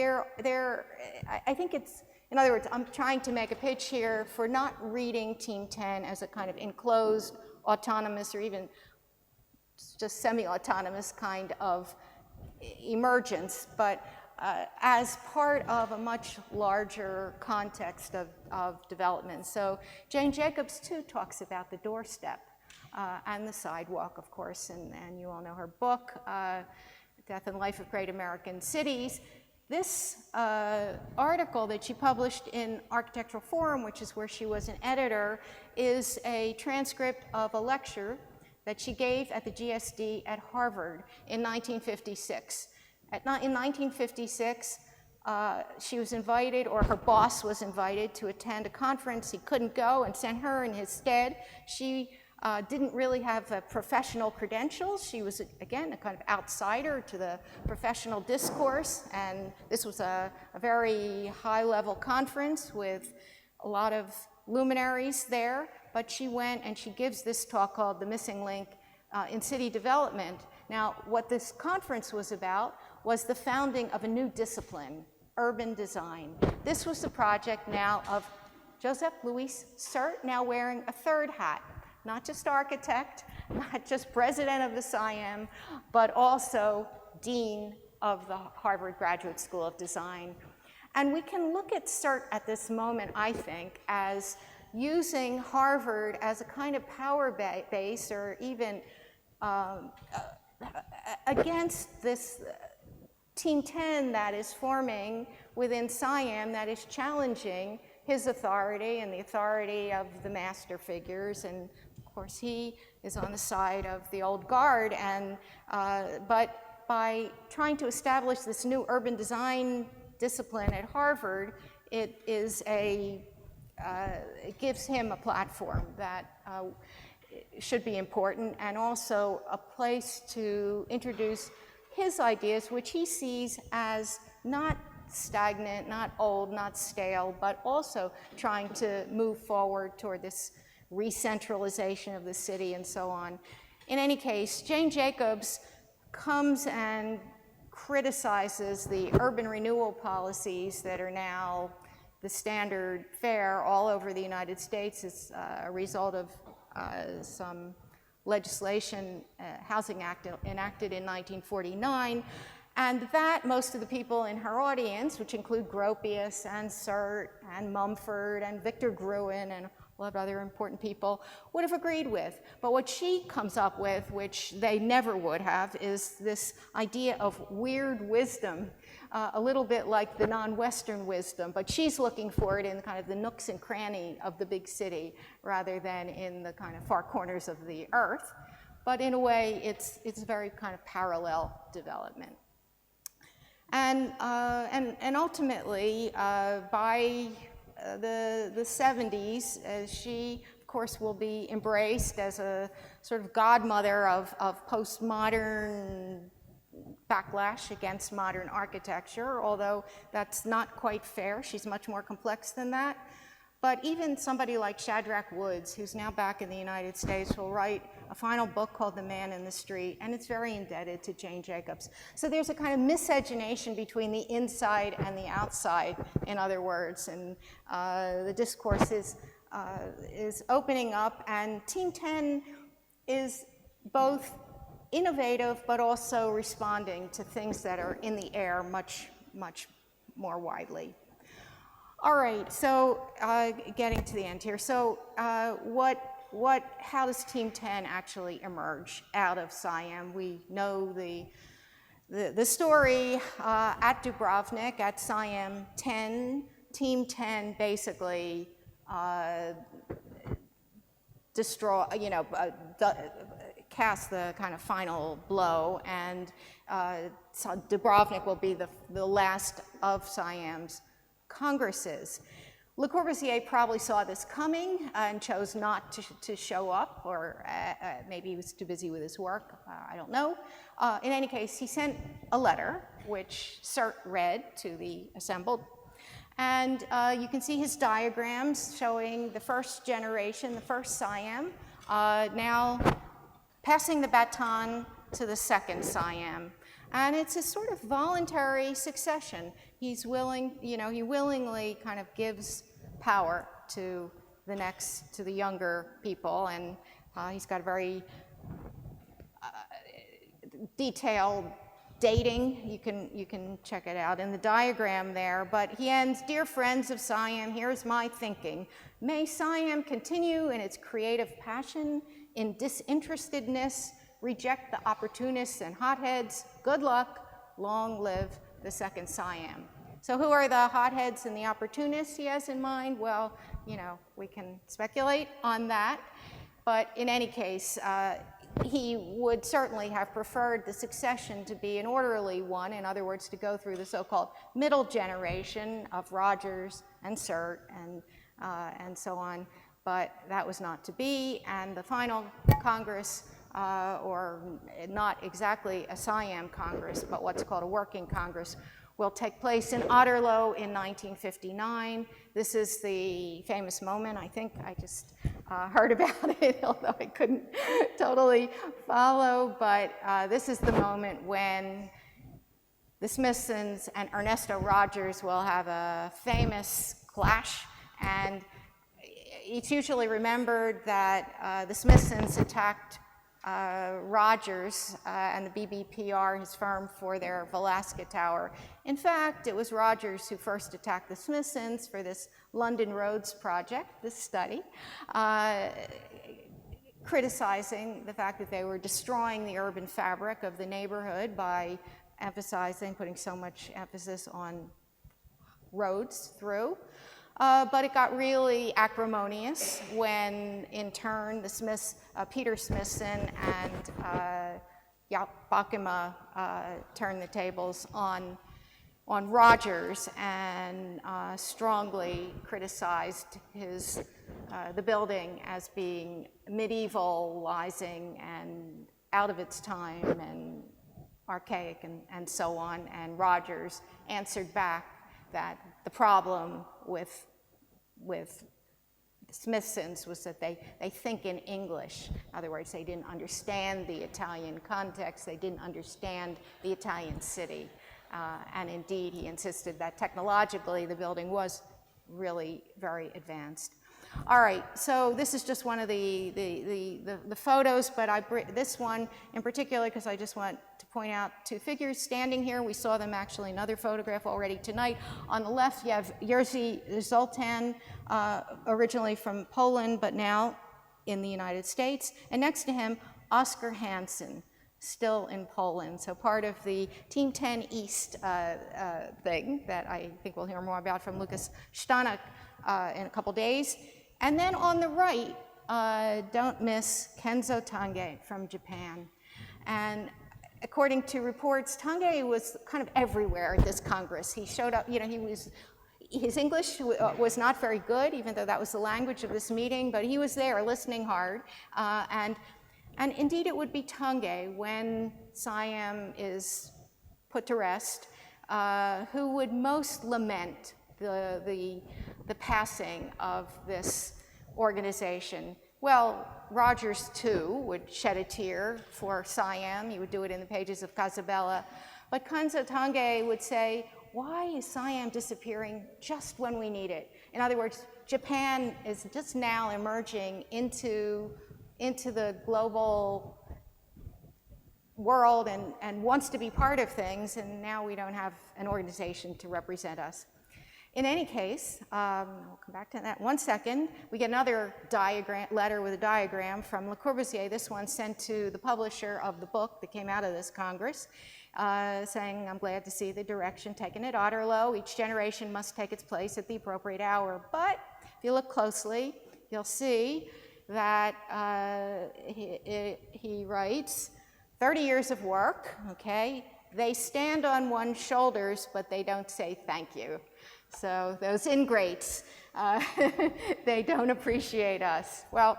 [SPEAKER 6] I think it's, in other words, I'm trying to make a pitch here for not reading Team 10 as a kind of enclosed, autonomous, or even just semi-autonomous kind of emergence, but as part of a much larger context of development. So Jane Jacobs, too, talks about the doorstep and the sidewalk, of course, and you all know her book, Death and Life of Great American Cities. This article that she published in Architectural Forum, which is where she was an editor, is a transcript of a lecture that she gave at the GSD at Harvard in 1956. In 1956, she was invited, or her boss was invited, to attend a conference. He couldn't go and sent her in his stead. She didn't really have professional credentials. She was, again, a kind of outsider to the professional discourse, and this was a very high-level conference with a lot of luminaries there, but she went and she gives this talk called The Missing Link in City Development. Now, what this conference was about was the founding of a new discipline, urban design. This was the project now of Joseph Louis Sert, now wearing a third hat. Not just architect, not just president of the CIAM, but also dean of the Harvard Graduate School of Design. And we can look at CERT at this moment, I think, as using Harvard as a kind of power base, or even against this Team 10 that is forming within CIAM, that is challenging his authority and the authority of the master figures. And of course, he is on the side of the old guard, and but by trying to establish this new urban design discipline at Harvard, it gives him a platform that should be important, and also a place to introduce his ideas, which he sees as not stagnant, not old, not stale, but also trying to move forward toward this re-centralization of the city and so on. In any case, Jane Jacobs comes and criticizes the urban renewal policies that are now the standard fare all over the United States. It's a result of some legislation, Housing Act enacted in 1949, and that most of the people in her audience, which include Gropius and Sert and Mumford and Victor Gruen and a lot of other important people, would have agreed with. But what she comes up with, which they never would have, is this idea of weird wisdom, a little bit like the non-Western wisdom, but she's looking for it in kind of the nooks and cranny of the big city rather than in the kind of far corners of the earth. But in a way, it's a very kind of parallel development. And ultimately, by the 70s, she, of course, will be embraced as a sort of godmother of postmodern backlash against modern architecture, although that's not quite fair. She's much more complex than that. But even somebody like Shadrach Woods, who's now back in the United States, will write a final book called The Man in the Street, and it's very indebted to Jane Jacobs. So there's a kind of miscegenation between the inside and the outside, in other words, and the discourse is opening up, and Team 10 is both innovative, but also responding to things that are in the air much, much more widely. All right, so getting to the end here. So how does Team 10 actually emerge out of CIAM? We know the story at Dubrovnik, at CIAM 10, Team 10 basically cast the kind of final blow, and so Dubrovnik will be the last of CIAM's congresses. Le Corbusier probably saw this coming and chose not to show up, or maybe he was too busy with his work, I don't know. In any case, he sent a letter, which Sert read to the assembled. And you can see his diagrams showing the first generation, the first CIAM, now passing the baton to the second CIAM. And it's a sort of voluntary succession. He's willing, you know, he willingly kind of gives power to the younger people, and he's got a very detailed dating. You can check it out in the diagram there. But he ends, "Dear friends of CIAM, here's my thinking. May CIAM continue in its creative passion, in disinterestedness, reject the opportunists and hotheads. Good luck, long live the second CIAM." So who are the hotheads and the opportunists he has in mind? Well, you know, we can speculate on that. But in any case, he would certainly have preferred the succession to be an orderly one, in other words, to go through the so-called middle generation of Rogers and Sert and so on. But that was not to be, and the final Congress, or not exactly a CIAM Congress, but what's called a working Congress, will take place in Otterlo in 1959. This is the famous moment. I think I just heard about it, although I couldn't totally follow, but this is the moment when the Smithsons and Ernesto Rogers will have a famous clash, and it's usually remembered that the Smithsons attacked Rogers and the BBPR, his firm, for their Velasquez Tower. In fact, it was Rogers who first attacked the Smithsons for this London Roads project, this study, criticizing the fact that they were destroying the urban fabric of the neighborhood by putting so much emphasis on roads through. But it got really acrimonious when, in turn, the Smiths, Peter Smithson and Bakema turned the tables on Rogers and strongly criticized the building as being medievalizing and out of its time and archaic and so on. And Rogers answered back that the problem with the Smithsons was that they think in English. In other words, they didn't understand the Italian context, they didn't understand the Italian city. And indeed, he insisted that technologically the building was really very advanced. All right, so this is just one of the photos, but this one in particular, because I just want to point out two figures standing here. We saw them actually in another photograph already tonight. On the left, you have Jerzy Zoltan, originally from Poland, but now in the United States. And next to him, Oscar Hansen, still in Poland. So part of the Team 10 East thing that I think we'll hear more about from Łukasz Stanek in a couple days. And then on the right, don't miss Kenzo Tange from Japan. And according to reports, Tange was kind of everywhere at this Congress. He showed up, you know, his English was not very good, even though that was the language of this meeting, but he was there listening hard. And indeed, it would be Tange, when CIAM is put to rest, who would most lament the passing of this organization. Well, Rogers, too, would shed a tear for CIAM. He would do it in the pages of Casabella. But Kenzo Tange would say, why is CIAM disappearing just when we need it? In other words, Japan is just now emerging into the global world and wants to be part of things, and now we don't have an organization to represent us. In any case, we'll come back to that in 1 second. We get another letter with a diagram from Le Corbusier, this one sent to the publisher of the book that came out of this Congress, saying, I'm glad to see the direction taken at Otterlo. Each generation must take its place at the appropriate hour. But if you look closely, you'll see that he writes, 30 years of work, okay? They stand on one's shoulders, but they don't say thank you. So those ingrates, they don't appreciate us. Well,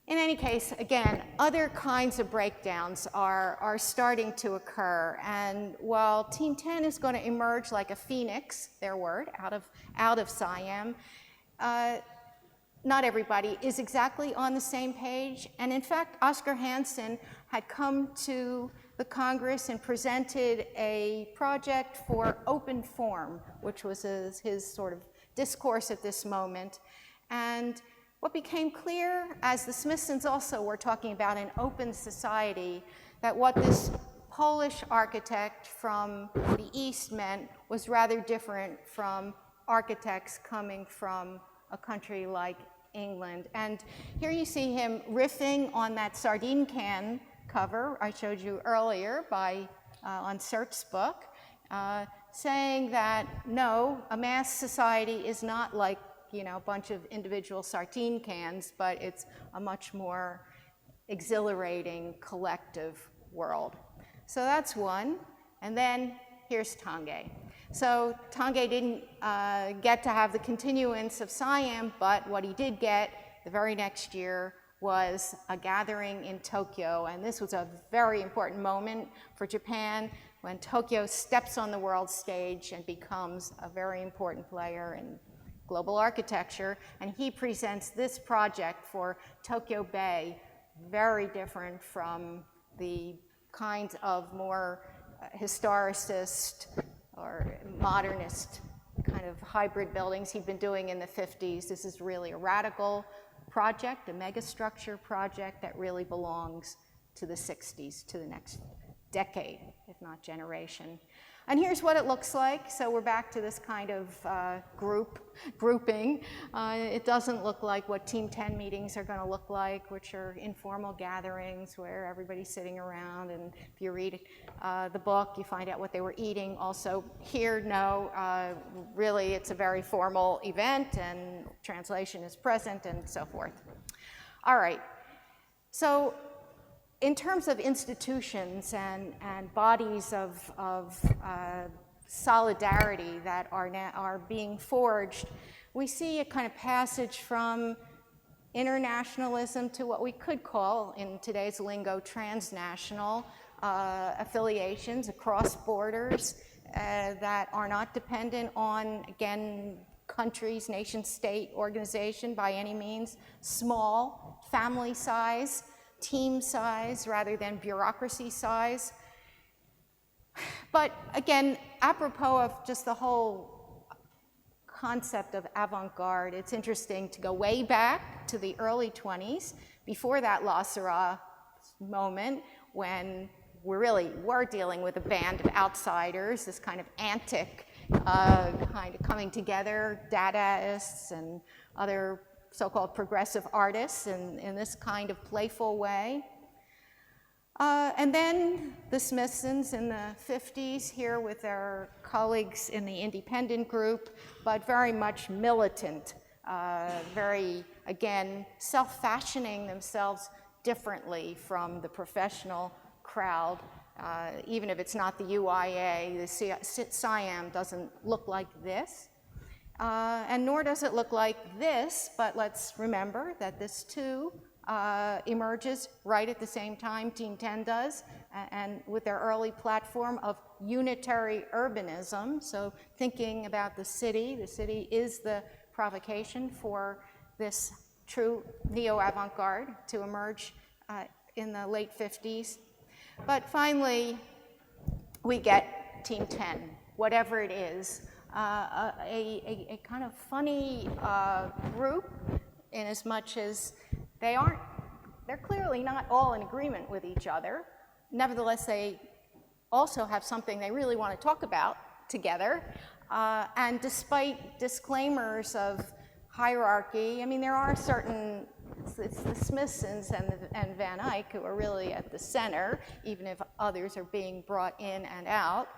[SPEAKER 6] in any case, again, other kinds of breakdowns are starting to occur. And while Team 10 is going to emerge like a phoenix, their word, out of CIAM, not everybody is exactly on the same page. And in fact, Oscar Hansen had come to the Congress and presented a project for open form, which was his sort of discourse at this moment. And what became clear, as the Smithsons also were talking about an open society, that what this Polish architect from the East meant was rather different from architects coming from a country like England. And here you see him riffing on that sardine can cover I showed you earlier on Cert's book, saying that no, a mass society is not like, you know, a bunch of individual sardine cans, but it's a much more exhilarating collective world. So that's one. And then here's Tanguay. So Tanguay didn't get to have the continuance of CIAM, but what he did get the very next year was a gathering in Tokyo. And this was a very important moment for Japan when Tokyo steps on the world stage and becomes a very important player in global architecture. And he presents this project for Tokyo Bay, very different from the kinds of more historicist or modernist kind of hybrid buildings he'd been doing in the 50s. This is really a radical project, a megastructure project that really belongs to the 60s, to the next decade, if not generation. And here's what it looks like. So we're back to this kind of grouping. It doesn't look like what Team 10 meetings are going to look like, which are informal gatherings where everybody's sitting around. And if you read the book, you find out what they were eating. Also here, no, really it's a very formal event and translation is present and so forth. All right. So in terms of institutions and bodies of solidarity that are being forged, we see a kind of passage from internationalism to what we could call, in today's lingo, transnational affiliations across borders that are not dependent on, again, countries, nation-state organization by any means, small, family size, team size rather than bureaucracy size. But again, apropos of just the whole concept of avant-garde, it's interesting to go way back to the early 20s, before that La Syrah moment, when we really were dealing with a band of outsiders, this kind of antic kind of coming together, Dadaists and other so-called progressive artists in this kind of playful way. And then the Smithsons in the 50s here with their colleagues in the independent group, but very much militant, very, again, self-fashioning themselves differently from the professional crowd. Even if it's not the UIA, the CIAM doesn't look like this. And nor does it look like this, but let's remember that this too emerges right at the same time Team 10 does, and with their early platform of unitary urbanism. So thinking about the city is the provocation for this true neo-avant-garde to emerge in the late 50s. But finally, we get Team 10, whatever it is. A kind of funny group, in as much as they're clearly not all in agreement with each other. Nevertheless, they also have something they really want to talk about together. And despite disclaimers of hierarchy, I mean, there are certain, it's the Smithsons and Van Eyck who are really at the center, even if others are being brought in and out.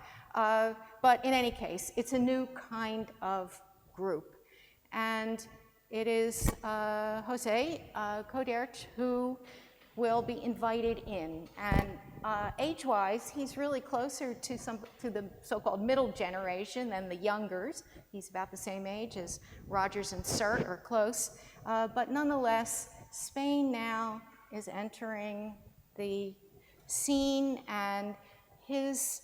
[SPEAKER 6] But in any case, it's a new kind of group. And it is Jose Codert who will be invited in. And age-wise, he's really closer to the so-called middle generation than the youngers. He's about the same age as Rogers and Sert, or close. But nonetheless, Spain now is entering the scene, and his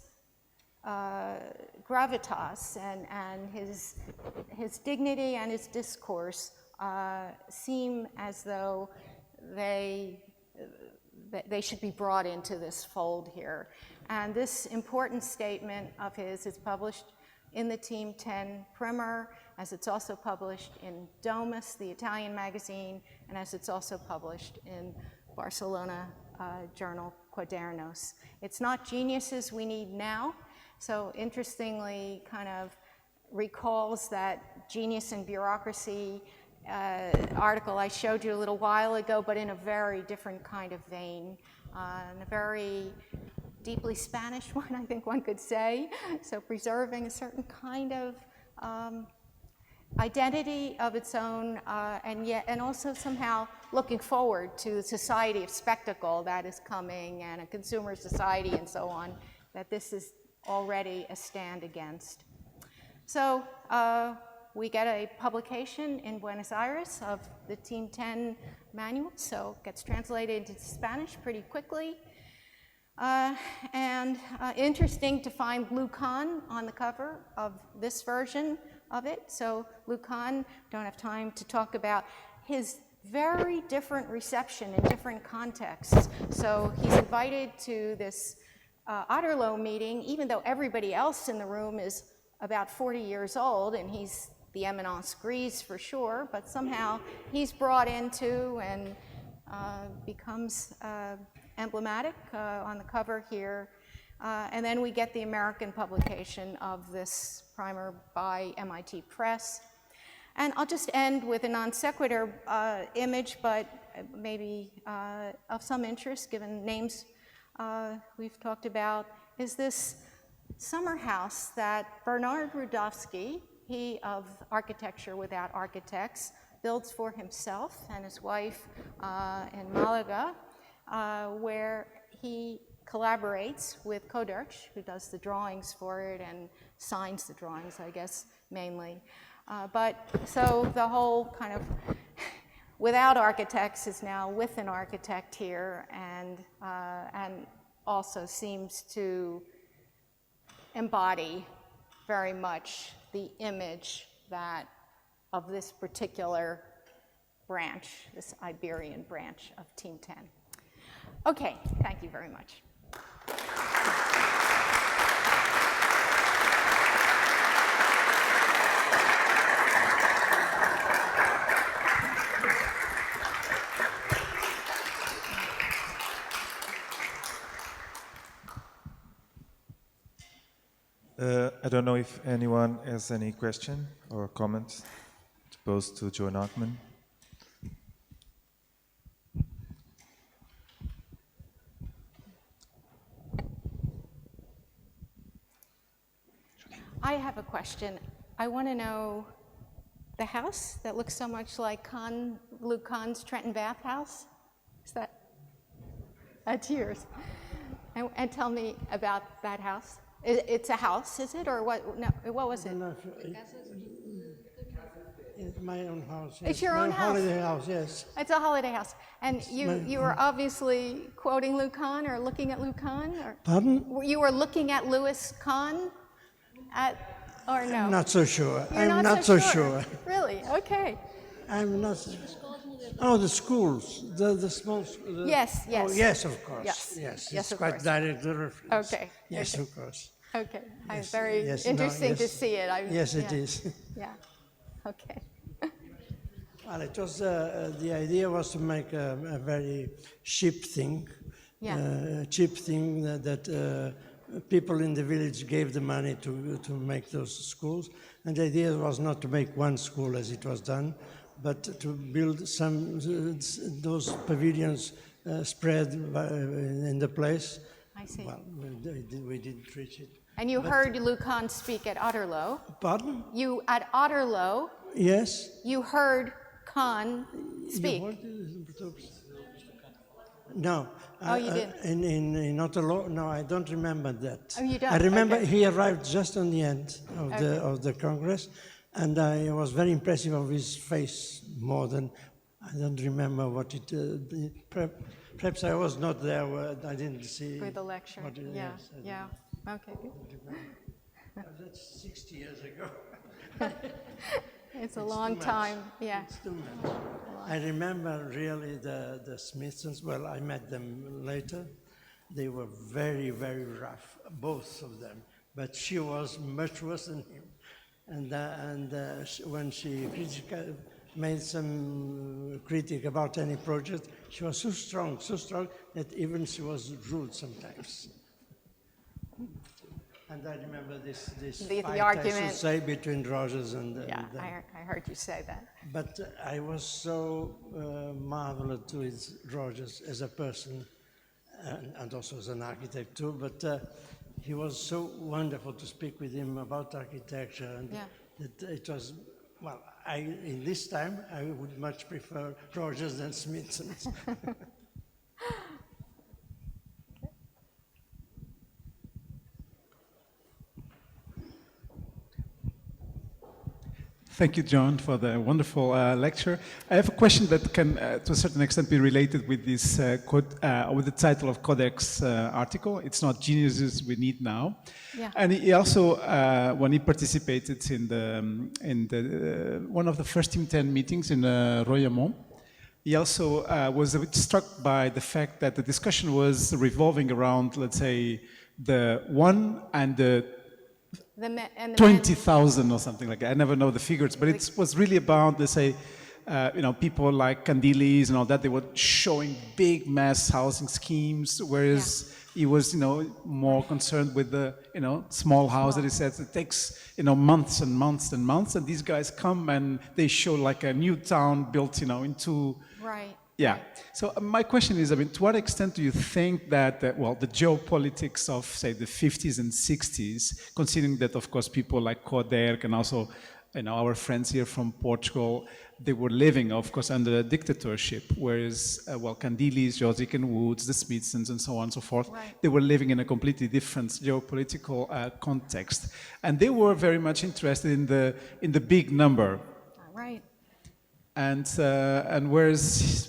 [SPEAKER 6] gravitas and his dignity and his discourse seem as though they should be brought into this fold here. And this important statement of his is published in the Team 10 primer, as it's also published in Domus, the Italian magazine, and as it's also published in Barcelona journal Quadernos. It's not geniuses we need now. So interestingly, kind of recalls that Genius and Bureaucracy article I showed you a little while ago, but in a very different kind of vein, in a very deeply Spanish one, I think one could say. So preserving a certain kind of identity of its own, and also somehow looking forward to the society of spectacle that is coming, and a consumer society and so on, that this is already a stand against. So we get a publication in Buenos Aires of the Team 10 manual, so it gets translated into Spanish pretty quickly. And interesting to find Łukasz on the cover of this version of it. So Łukasz, don't have time to talk about his very different reception in different contexts. So he's invited to this Otterlo meeting, even though everybody else in the room is about 40 years old, and he's the eminence grise for sure, but somehow he's brought into and becomes emblematic on the cover here. And then we get the American publication of this primer by MIT Press. And I'll just end with a non sequitur image, but maybe of some interest, given names we've talked about, is this summer house that Bernard Rudowski, he of Architecture Without Architects, builds for himself and his wife in Malaga, where he collaborates with Coderch, who does the drawings for it and signs the drawings, I guess, mainly. But so the whole kind of without architects is now with an architect here, and also seems to embody very much the image that of this particular branch, this Iberian branch of Team 10. Okay, thank you very much.
[SPEAKER 4] I don't know if anyone has any question or comment to pose to Joan Ockman.
[SPEAKER 6] I have a question. I want to know the house that looks so much like Luke Kahn's Trenton Bath house. Is that's yours? And tell me about that house. It's a house, is it, or what? No, what was it?
[SPEAKER 3] It's my own house. Yes.
[SPEAKER 6] It's your own house.
[SPEAKER 3] Holiday house, yes.
[SPEAKER 6] It's a holiday house, and you were obviously quoting Luke Kahn or looking at Luke Kahn, or
[SPEAKER 3] Pardon?
[SPEAKER 6] you were looking at Louis Kahn, or no?
[SPEAKER 3] I'm not so sure.
[SPEAKER 6] You're
[SPEAKER 3] I'm not so sure.
[SPEAKER 6] Really? Okay.
[SPEAKER 3] I'm not. Oh, the schools, the small.
[SPEAKER 6] Yes.
[SPEAKER 3] Oh, yes, of course.
[SPEAKER 6] Yes,
[SPEAKER 3] It's
[SPEAKER 6] of
[SPEAKER 3] quite
[SPEAKER 6] course.
[SPEAKER 3] direct reference.
[SPEAKER 6] Okay.
[SPEAKER 3] Yes,
[SPEAKER 6] Okay.
[SPEAKER 3] of course.
[SPEAKER 6] Okay.
[SPEAKER 3] Yes,
[SPEAKER 6] Very
[SPEAKER 3] yes,
[SPEAKER 6] interesting to
[SPEAKER 3] yes.
[SPEAKER 6] see it.
[SPEAKER 3] Yes, it is.
[SPEAKER 6] Yeah. Okay.
[SPEAKER 3] Well, it was the idea was to make a very cheap thing, cheap thing that people in the village gave the money to make those schools, and the idea was not to make one school as it was done, but to build some those pavilions spread in the place.
[SPEAKER 6] I see.
[SPEAKER 3] Well, we didn't reach it.
[SPEAKER 6] And you heard Luke Kahn speak at Otterlo.
[SPEAKER 3] Pardon?
[SPEAKER 6] You at Otterlo.
[SPEAKER 3] Yes.
[SPEAKER 6] You heard Kahn speak.
[SPEAKER 3] No.
[SPEAKER 6] Oh, you didn't?
[SPEAKER 3] In Otterlo, no, I don't remember that.
[SPEAKER 6] Oh, you don't?
[SPEAKER 3] I remember
[SPEAKER 6] Okay.
[SPEAKER 3] he arrived just on the end of
[SPEAKER 6] Okay.
[SPEAKER 3] the Congress, and I was very impressive of his face more than, I don't remember what it, perhaps I was not there, I didn't see.
[SPEAKER 6] For the lecture,
[SPEAKER 3] what it is.
[SPEAKER 6] yeah. Okay, good.
[SPEAKER 3] That's 60 years ago.
[SPEAKER 6] It's a long time, yeah.
[SPEAKER 3] It's too much. I remember really the Smithsons. Well, I met them later. They were very, very rough, both of them. But she was much worse than him. When she made some critique about any project, she was so strong that even she was rude sometimes. And I remember this
[SPEAKER 6] The
[SPEAKER 3] fight,
[SPEAKER 6] argument.
[SPEAKER 3] I should say, between Rogers and
[SPEAKER 6] Yeah,
[SPEAKER 3] them.
[SPEAKER 6] I heard you say that.
[SPEAKER 3] But I was so marvelous with Rogers as a person and also as an architect too, but he was so wonderful to speak with him about architecture, and
[SPEAKER 6] Yeah.
[SPEAKER 3] that it was, well, in this time, I would much prefer Rogers than Smithson's.
[SPEAKER 7] Thank you, Joan, for the wonderful lecture. I have a question that can, to a certain extent, be related with this with the title of Codex article. It's not geniuses we need now.
[SPEAKER 6] Yeah.
[SPEAKER 7] And he also, when he participated in the one of the first Team 10 meetings in Royaumont, he also was a bit struck by the fact that the discussion was revolving around, let's say, the one and the 20,000 or something like that. I never know the figures, but it was really about, let's say, people like Candilis and all that. They were showing big mass housing schemes, whereas he was, more concerned with the, small house that he says it takes, months and months and months. And these guys come and they show like a new town built, into.
[SPEAKER 6] Right.
[SPEAKER 7] Yeah. So my question is, to what extent do you think that, the geopolitics of, say, the 50s and 60s, considering that, of course, people like Coderc and also, our friends here from Portugal, they were living, of course, under a dictatorship, whereas, Candilis, Josic and Woods, the Smithsons, and so on and so forth,
[SPEAKER 6] Right.
[SPEAKER 7] they were living in a completely different geopolitical context. And they were very much interested in the big number.
[SPEAKER 6] Right.
[SPEAKER 7] And whereas,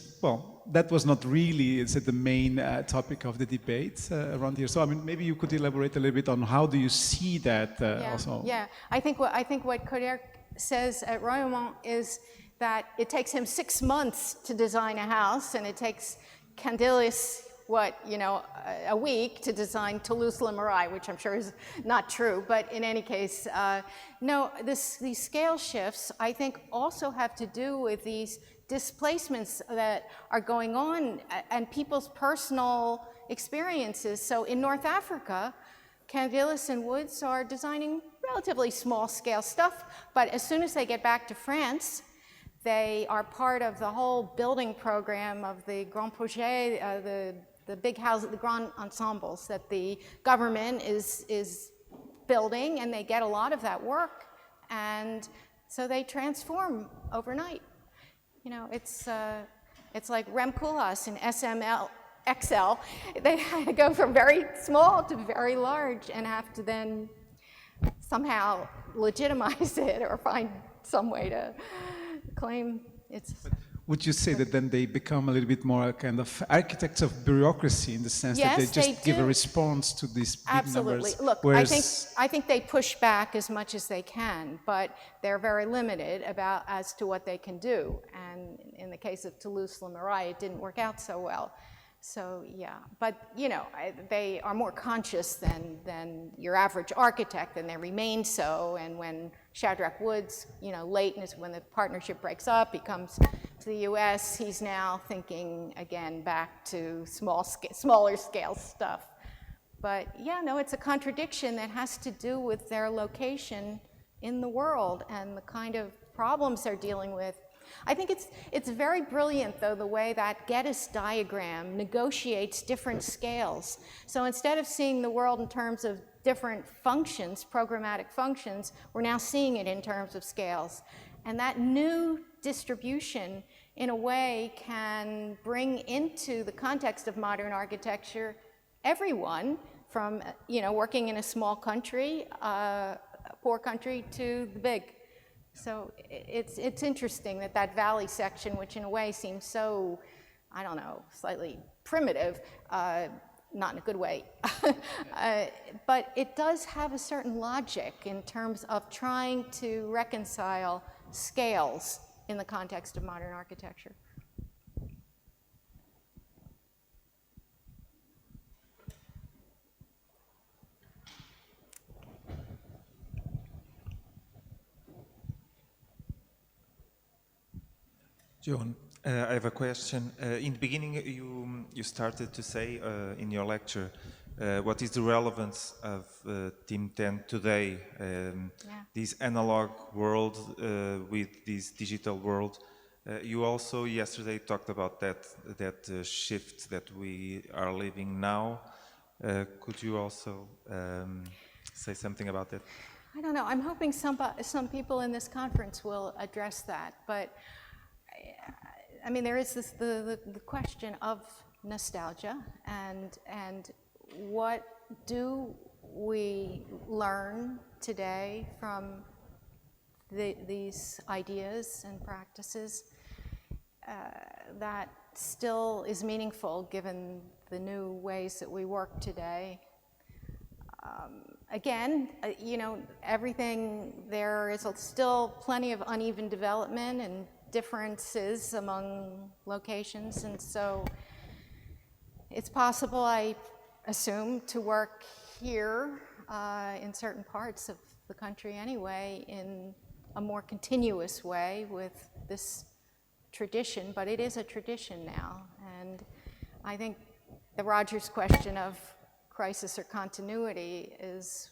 [SPEAKER 7] that was not really, the main topic of the debate around here. So, maybe you could elaborate a little bit on how do you see that also?
[SPEAKER 6] Yeah, I think what Coderc says at Royaumont is that it takes him 6 months to design a house, and it takes Candilis, a week to design Toulouse-le-Marais, which I'm sure is not true, but in any case, no, these scale shifts, I think, also have to do with these displacements that are going on and people's personal experiences. So in North Africa, Candilis and Woods are designing relatively small scale stuff, but as soon as they get back to France, they are part of the whole building program of the Grand Projet, the big houses, the grand ensembles that the government is building, and they get a lot of that work, and so they transform overnight. It's like Rem Koolhaas in XL. They go from very small to very large and have to then somehow legitimize it or find some way to claim it's.
[SPEAKER 7] Would you say that then they become a little bit more kind of architects of bureaucracy in the sense that they just give a response to these big
[SPEAKER 6] Absolutely.
[SPEAKER 7] numbers?
[SPEAKER 6] Look,
[SPEAKER 7] whereas
[SPEAKER 6] I think they push back as much as they can, but they're very limited as to what they can do. And in the case of Toulouse-le-Marais, it didn't work out so well. So yeah, but they are more conscious than your average architect, and they remain so. And when Shadrach Woods, late when the partnership breaks up, he comes to the U.S. He's now thinking again back to smaller scale stuff. But yeah, no, it's a contradiction that has to do with their location in the world and the kind of problems they're dealing with. I think it's very brilliant, though, the way that Geddes diagram negotiates different scales. So instead of seeing the world in terms of different functions, programmatic functions, we're now seeing it in terms of scales. And that new distribution in a way can bring into the context of modern architecture everyone from, working in a small country, a poor country, to the big. So it's interesting that valley section, which in a way seems so, I don't know, slightly primitive, not in a good way, but it does have a certain logic in terms of trying to reconcile scales in the context of modern architecture.
[SPEAKER 4] Joan, I have a question. In the beginning, you started to say in your lecture, what is the relevance of Team 10 today? This analog world with this digital world. You also yesterday talked about that shift that we are living now. Could you also say something about that?
[SPEAKER 6] I don't know. I'm hoping some people in this conference will address that, but I mean, there is the question of nostalgia and what do we learn today from these ideas and practices that still is meaningful given the new ways that we work today. Again, everything, there is still plenty of uneven development and differences among locations, and so it's possible, I assume, to work here in certain parts of the country anyway in a more continuous way with this tradition, but it is a tradition now, and I think the Rogers question of crisis or continuity is,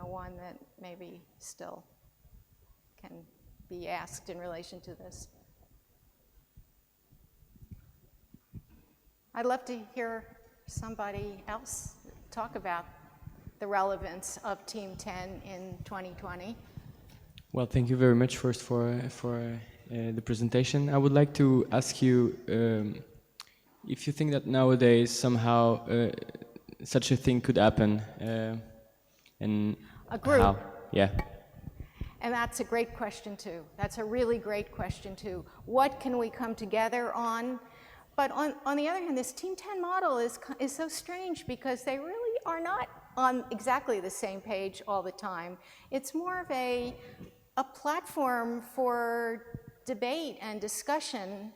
[SPEAKER 6] one that maybe still can be asked in relation to this. I'd love to hear somebody else talk about the relevance of Team 10 in 2020.
[SPEAKER 8] Well, thank you very much first for the presentation. I would like to ask you if you think that nowadays somehow such a thing could happen, and
[SPEAKER 6] a group.
[SPEAKER 8] How? Yeah.
[SPEAKER 6] And that's a great question too. That's a really great question too. What can we come together on? But on the other hand, this Team 10 model is so strange because they really are not on exactly the same page all the time. It's more of a platform for debate and discussion,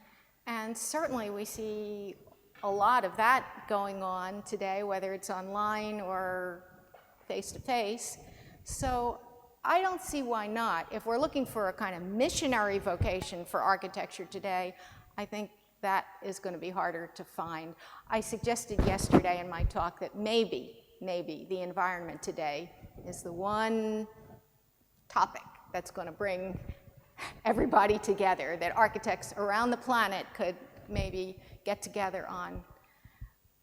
[SPEAKER 6] and certainly we see a lot of that going on today, whether it's online or face-to-face. So I don't see why not. If we're looking for a kind of missionary vocation for architecture today, I think that is going to be harder to find. I suggested yesterday in my talk that maybe the environment today is the one topic that's going to bring everybody together, that architects around the planet could maybe get together on.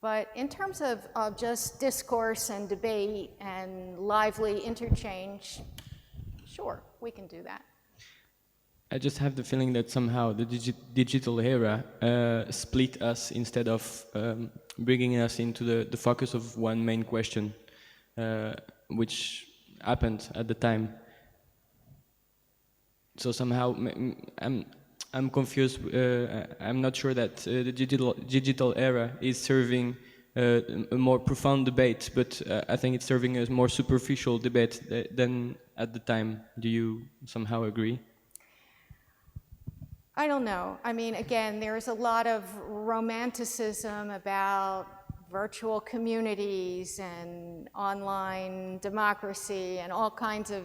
[SPEAKER 6] But in terms of just discourse and debate and lively interchange, sure, we can do that.
[SPEAKER 8] I just have the feeling that somehow the digital era split us instead of bringing us into the focus of one main question, which happened at the time. So somehow I'm confused. I'm not sure that the digital era is serving a more profound debate, but I think it's serving a more superficial debate than at the time. Do you somehow agree?
[SPEAKER 6] I don't know. I mean, again, there's a lot of romanticism about virtual communities and online democracy and all kinds of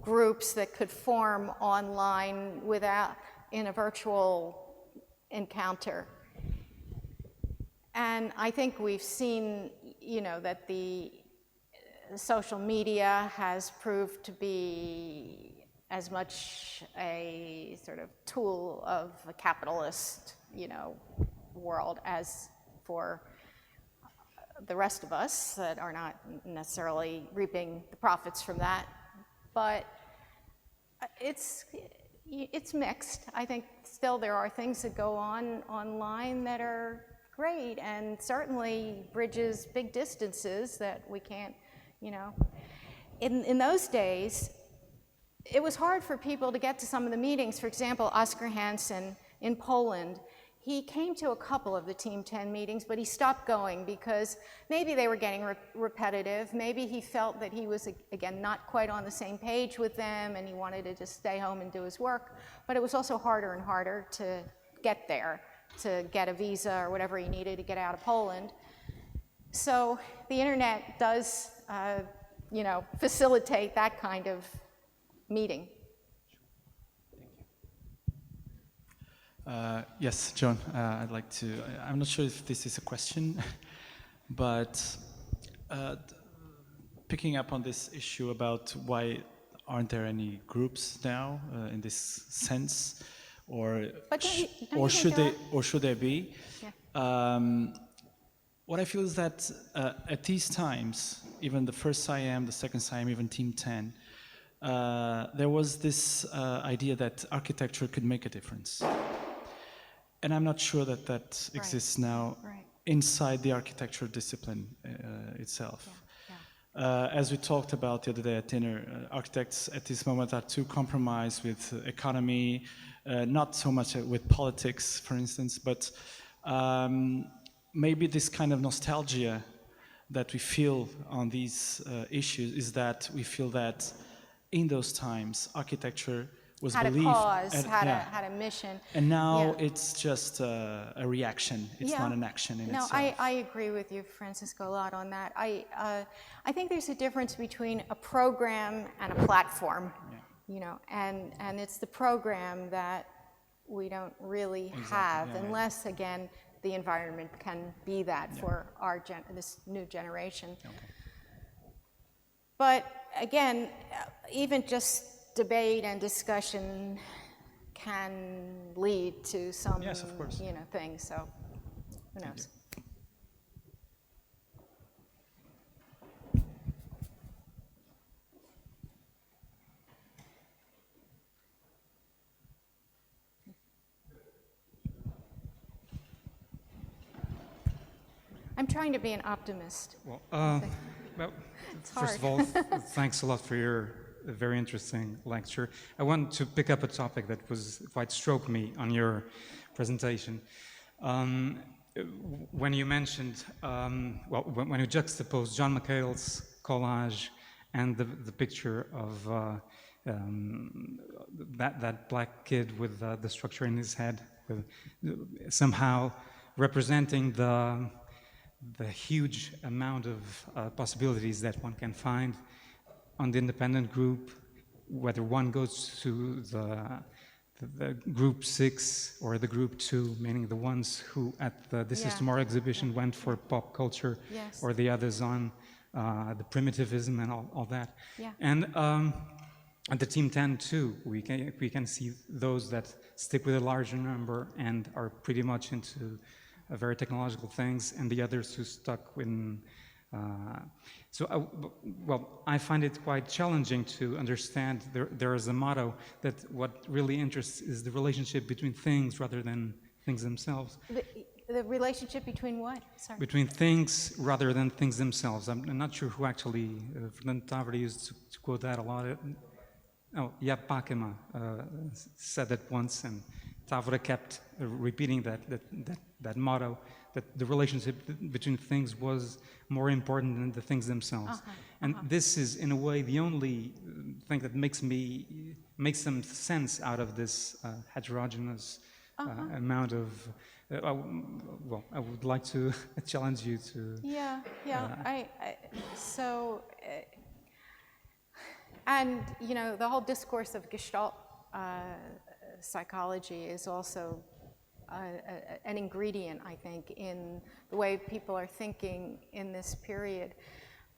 [SPEAKER 6] groups that could form online in a virtual encounter. And I think we've seen, that the social media has proved to be as much a sort of tool of a capitalist, world as for the rest of us that are not necessarily reaping the profits from that. But it's, it's mixed. I think still there are things that go on online that are great and certainly bridges big distances that we can't, you know. In those days, it was hard for people to get to some of the meetings. For example, Oscar Hansen in Poland, he came to a couple of the Team 10 meetings, but he stopped going because maybe they were getting repetitive. Maybe he felt that he was, again, not quite on the same page with them and he wanted to just stay home and do his work. But it was also harder and harder to get there, to get a visa or whatever he needed to get out of Poland. So the internet does, you know, facilitate that kind of meeting.
[SPEAKER 5] Yes, Joan, I'd like to, I'm not sure if this is a question, but picking up on this issue about why aren't there any groups now in this sense, or should there be?
[SPEAKER 6] Yeah.
[SPEAKER 5] What I feel is that at these times, even the first CIAM, the second CIAM, even Team 10, there was this idea that architecture could make a difference. And I'm not sure that that exists now inside the architecture discipline itself.
[SPEAKER 6] Yeah. Yeah.
[SPEAKER 5] As we talked about the other day at dinner, architects at this moment are too compromised with economy, not so much with politics, for instance, but maybe this kind of nostalgia that we feel on these issues is that we feel that in those times, architecture was believed.
[SPEAKER 6] Had a cause, had a mission.
[SPEAKER 5] And now it's just a reaction. It's not an action in itself.
[SPEAKER 6] No, I agree with you, Francisco, a lot on that. I think there's a difference between a program and a platform, you know, and it's the program that we don't really have unless, again, the environment can be that for our this new generation.
[SPEAKER 5] Okay.
[SPEAKER 6] But again, even just debate and discussion can lead to some, you know, things. So who knows? I'm trying to be an optimist.
[SPEAKER 9] Well, first of all, thanks a lot for your very interesting lecture. I want to pick up a topic that quite struck me on your presentation. When you mentioned, when you juxtaposed John McHale's collage and the picture of that black kid with the structure in his head, somehow representing the huge amount of possibilities that one can find on the independent group, whether one goes to the group 6 or the group 2, meaning the ones who at the This Is Tomorrow exhibition went for pop culture, or the others on the primitivism and all that.
[SPEAKER 6] Yeah.
[SPEAKER 9] And at the Team 10 too, we can see those that stick with a larger number and are pretty much into very technological things, and the others who stuck with I find it quite challenging to understand. There is a motto that what really interests is the relationship between things rather than things themselves.
[SPEAKER 6] The relationship between what? Sorry.
[SPEAKER 9] Between things rather than things themselves. I'm not sure who actually, Fernando Távora used to quote that a lot. Jaap Pakema said that once, and Távora kept repeating that motto, that the relationship between things was more important than the things themselves. And this is, in a way, the only thing that makes some sense out of this heterogeneous amount of. I would like to challenge you to.
[SPEAKER 6] And you know, the whole discourse of Gestalt psychology is also an ingredient, I think, in the way people are thinking in this period.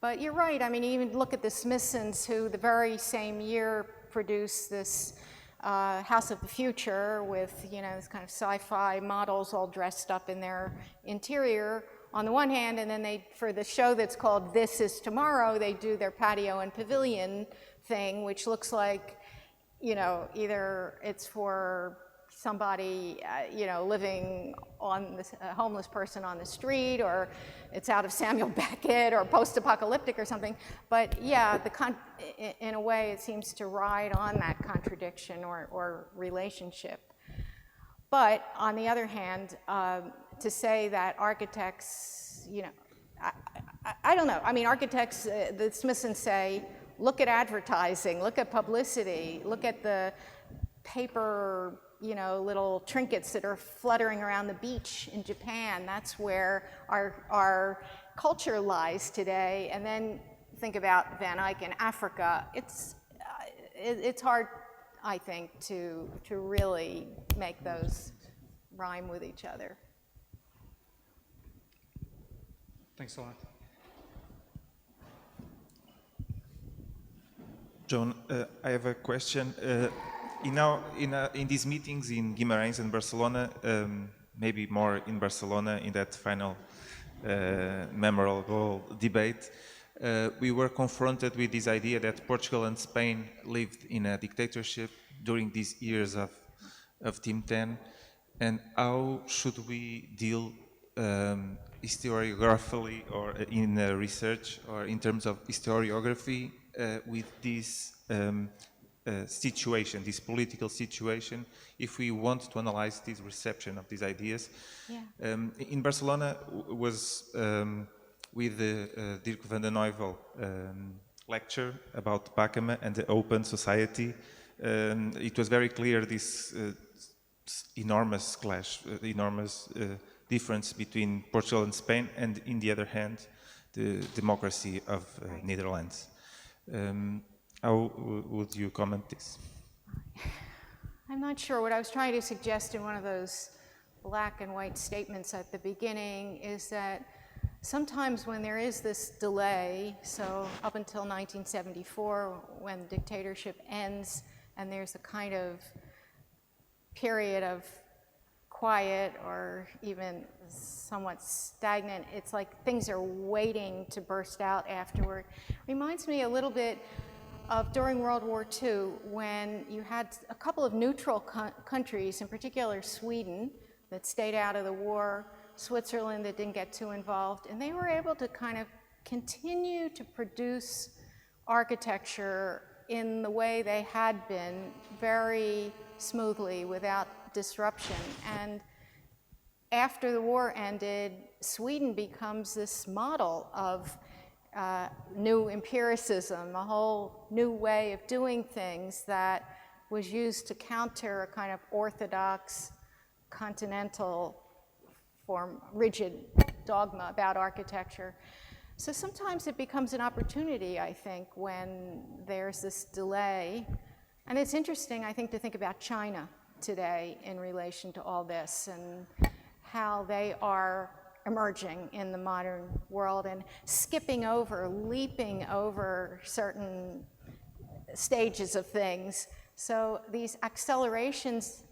[SPEAKER 6] But you're right. I mean, even look at the Smithsons, who the very same year produced this House of the Future with, you know, this kind of sci-fi models all dressed up in their interior on the one hand, and then they, for the show that's called This Is Tomorrow, they do their patio and pavilion thing, which looks like you know, either it's for somebody, you know, living on this, a homeless person on the street, or it's out of Samuel Beckett or post-apocalyptic or something. But yeah, in a way, it seems to ride on that contradiction or relationship. But on the other hand, to say that architects, you know, I don't know. I mean, architects, the Smithsons say, look at advertising, look at publicity, look at the paper, you know, little trinkets that are fluttering around the beach in Japan. That's where our culture lies today. And then think about Van Eyck in Africa. It's hard, I think, to really make those rhyme with each other.
[SPEAKER 9] Thanks a lot.
[SPEAKER 4] Joan, I have a question. In these meetings in Guimarães and Barcelona, maybe more in Barcelona, in that final memorable debate, we were confronted with this idea that Portugal and Spain lived in a dictatorship during these years of Team 10, and how should we deal historiographically or in research or in terms of historiography with this situation, this political situation, if we want to analyze this reception of these ideas.
[SPEAKER 6] Yeah.
[SPEAKER 4] In Barcelona was with the Dirk van den Heuvel lecture about Bacama and the open society. It was very clear this enormous clash, enormous difference between Portugal and Spain, and in the other hand, the democracy of Netherlands. How would you comment this?
[SPEAKER 6] I'm not sure. What I was trying to suggest in one of those black and white statements at the beginning is that sometimes when there is this delay, so up until 1974, when the dictatorship ends and there's a kind of period of quiet or even somewhat stagnant, it's like things are waiting to burst out afterward. Reminds me a little bit of during World War II, when you had a couple of neutral countries, in particular Sweden, that stayed out of the war, Switzerland that didn't get too involved, and they were able to kind of continue to produce architecture in the way they had been, very smoothly, without disruption. And after the war ended, Sweden becomes this model of new empiricism, a whole new way of doing things that was used to counter a kind of orthodox, continental form, rigid dogma about architecture. So sometimes it becomes an opportunity, I think, when there's this delay. And it's interesting, I think, to think about China today in relation to all this and how they are emerging in the modern world and skipping over, leaping over certain stages of things. So these accelerations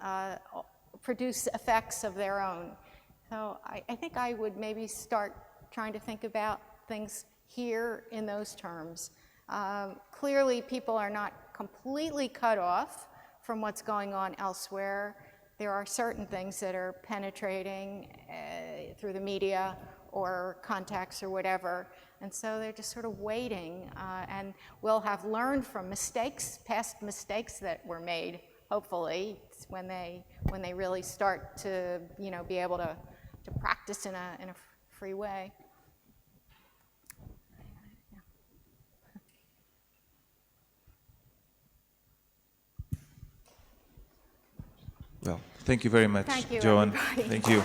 [SPEAKER 6] produce effects of their own. So I think I would maybe start trying to think about things here in those terms. Clearly, people are not completely cut off from what's going on elsewhere. There are certain things that are penetrating through the media or contacts or whatever, and so they're just sort of waiting, and we'll have learned from mistakes, past mistakes that were made, hopefully, when they really start to, you know, be able to practice in a free way.
[SPEAKER 4] Well, thank you very much,
[SPEAKER 6] Thank you,
[SPEAKER 4] Joan.
[SPEAKER 6] everybody.
[SPEAKER 4] Thank you.